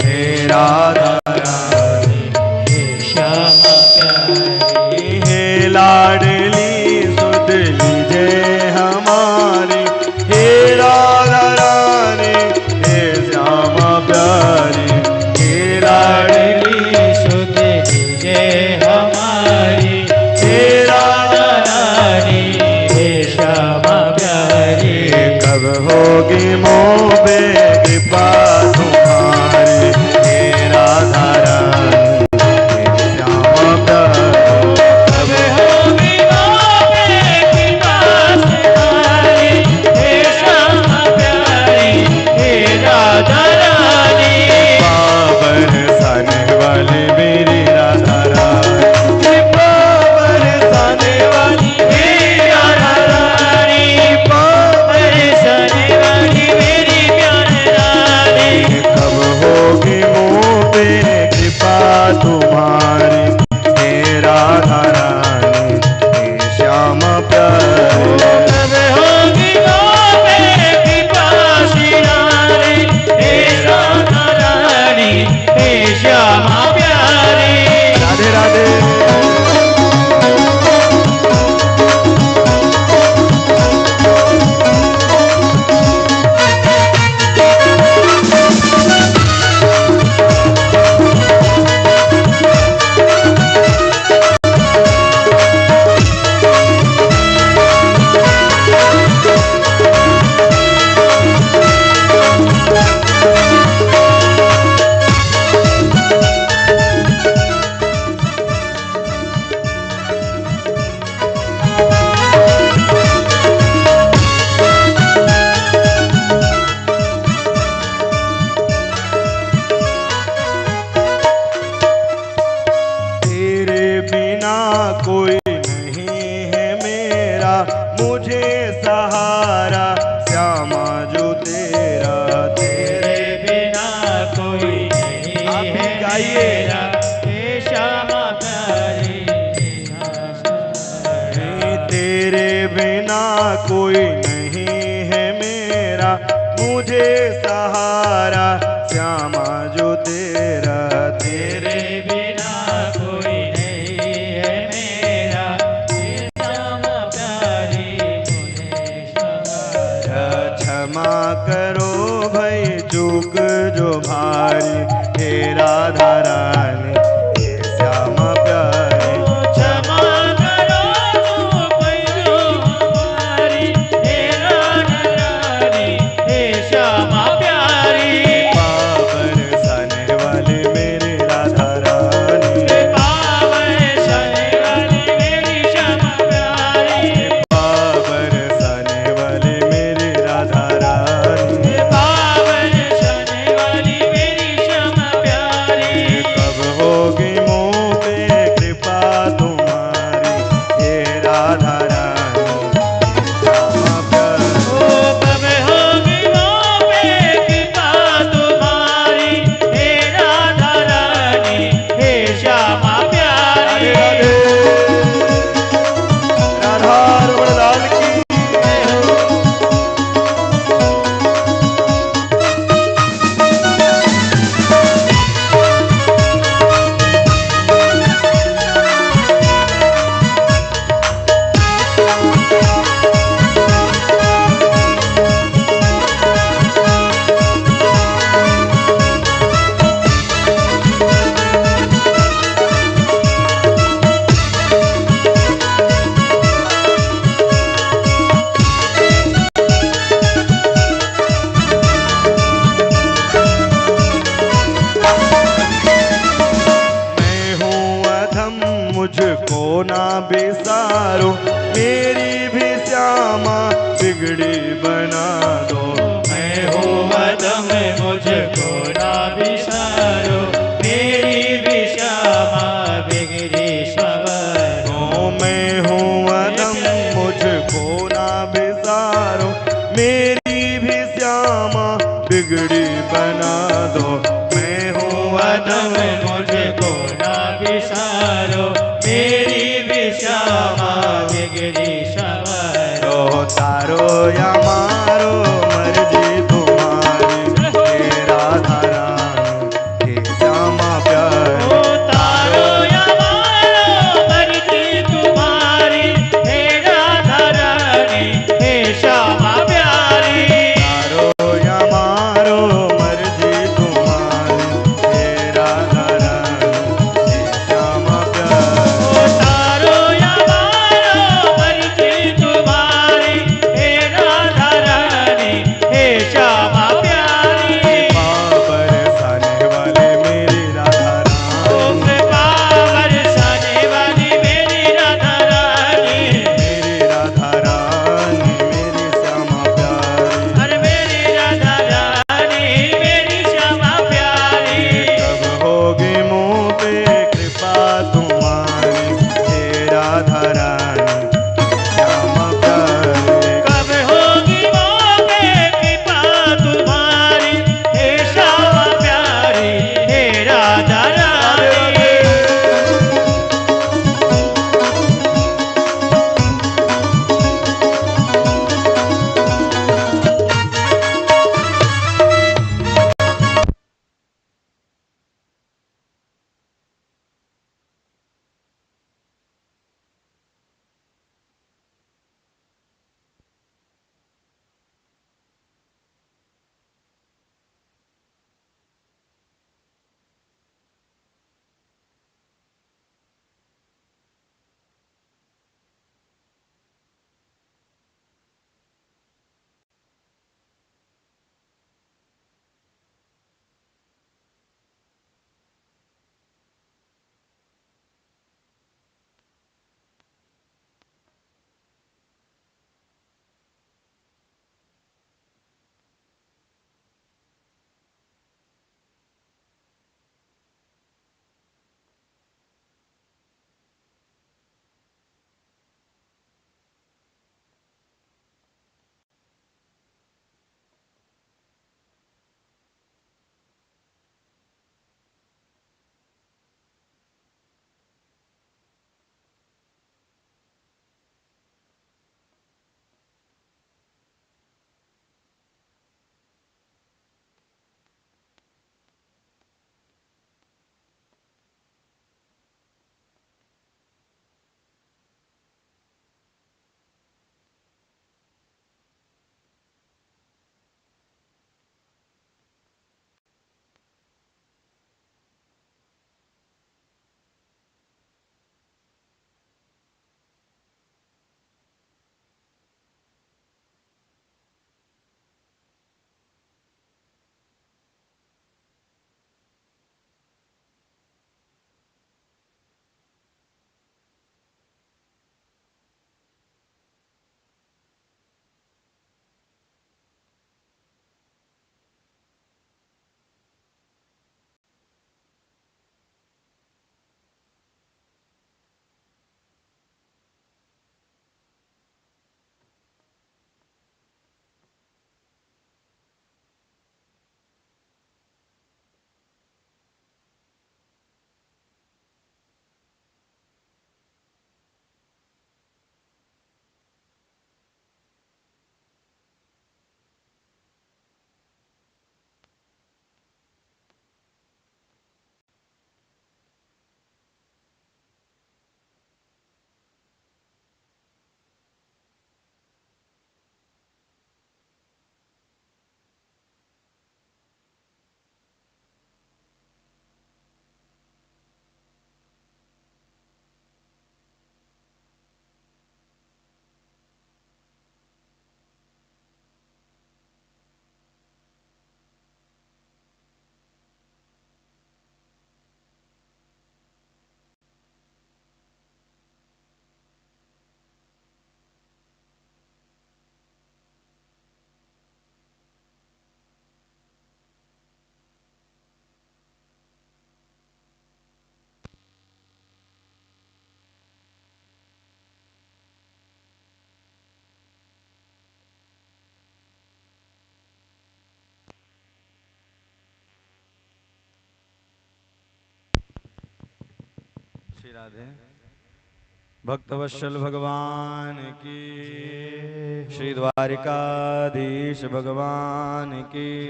C: हे राधा रानी,
A: हे श्यामा प्यारी।
C: हे लाडली सुध लीजे हमारी, हे राधा रानी, हे श्यामा प्यारी। हे
A: लाडली सुध लीजे हमारी, हे राधा रानी, हे श्यामा प्यारी।
C: कब होगी मोह पे कृपा तुम्हारी, हे राधा रानी, हे श्यामा प्यारी।
A: कब होगी मोह पे कृपा तुम्हारी, हे श्यामा प्यारी, हे राधा
C: सहारा श्यामा जो तेरा
A: तेरे बिना कोई नहीं है मेरा, हे श्यामा प्यारी मुझे सहारा।
C: क्षमा करो भाई चूक जो भारी, हे राधा रानी हे श्यामा प्यारी।
A: क्षमा करो कोई जो हमारी, हे राधा रानी हे श्यामा प्यारी।
C: पावन सने वाली मेरी राधा रानी,
A: पावन सने वाली मेरी श्यामा प्यारी,
C: पावन सने वाली मेरी राधा रानी।
A: पावन सने वाली मेरी श्यामा प्यारी।
C: कब होगी मुँह पे कृपा तुम्हारी, हे राधा रानी श्यामा प्यारी।
A: ओ कब होगी वो पे कृपा तुम्हारी, हे राधा रानी हे श्यामा प्यारी।
C: राधा रमण लाल की। मैं हूँ अधम मुझको ना बिसारो, मेरी भी श्यामा बिगड़ी बना दो।
A: मैं हूँ अदम मुझको ना बिसारो, मेरी भी श्यामा बिगड़ी सवारो।
C: मैं हूँ अधम मुझको ना बिसारो, मेरी भी श्यामा बिगड़ी बना दो। मैं हूँ
A: अदम मुझको ना बिसारो, मेरी भी श्यामा बिगड़ी सवारो।
C: तारो या मारो मर्जी तुम्हारी, हे राधा रानी हे श्यामा प्यारी।
A: ओ तारो या मारो मर्जी तुम्हारी, हे राधा रानी हे श्यामा प्यारी।
C: तारो या मारो मर्जी तुम्हारी, हे राधा रानी हे श्यामा प्यारी।
A: ओ तारो या मारो मर्जी तुम्हारी, हे राधा रानी हे
C: श्री राधे। भक्तवत्सल भगवान की, श्री द्वारिकाधीश भगवान की।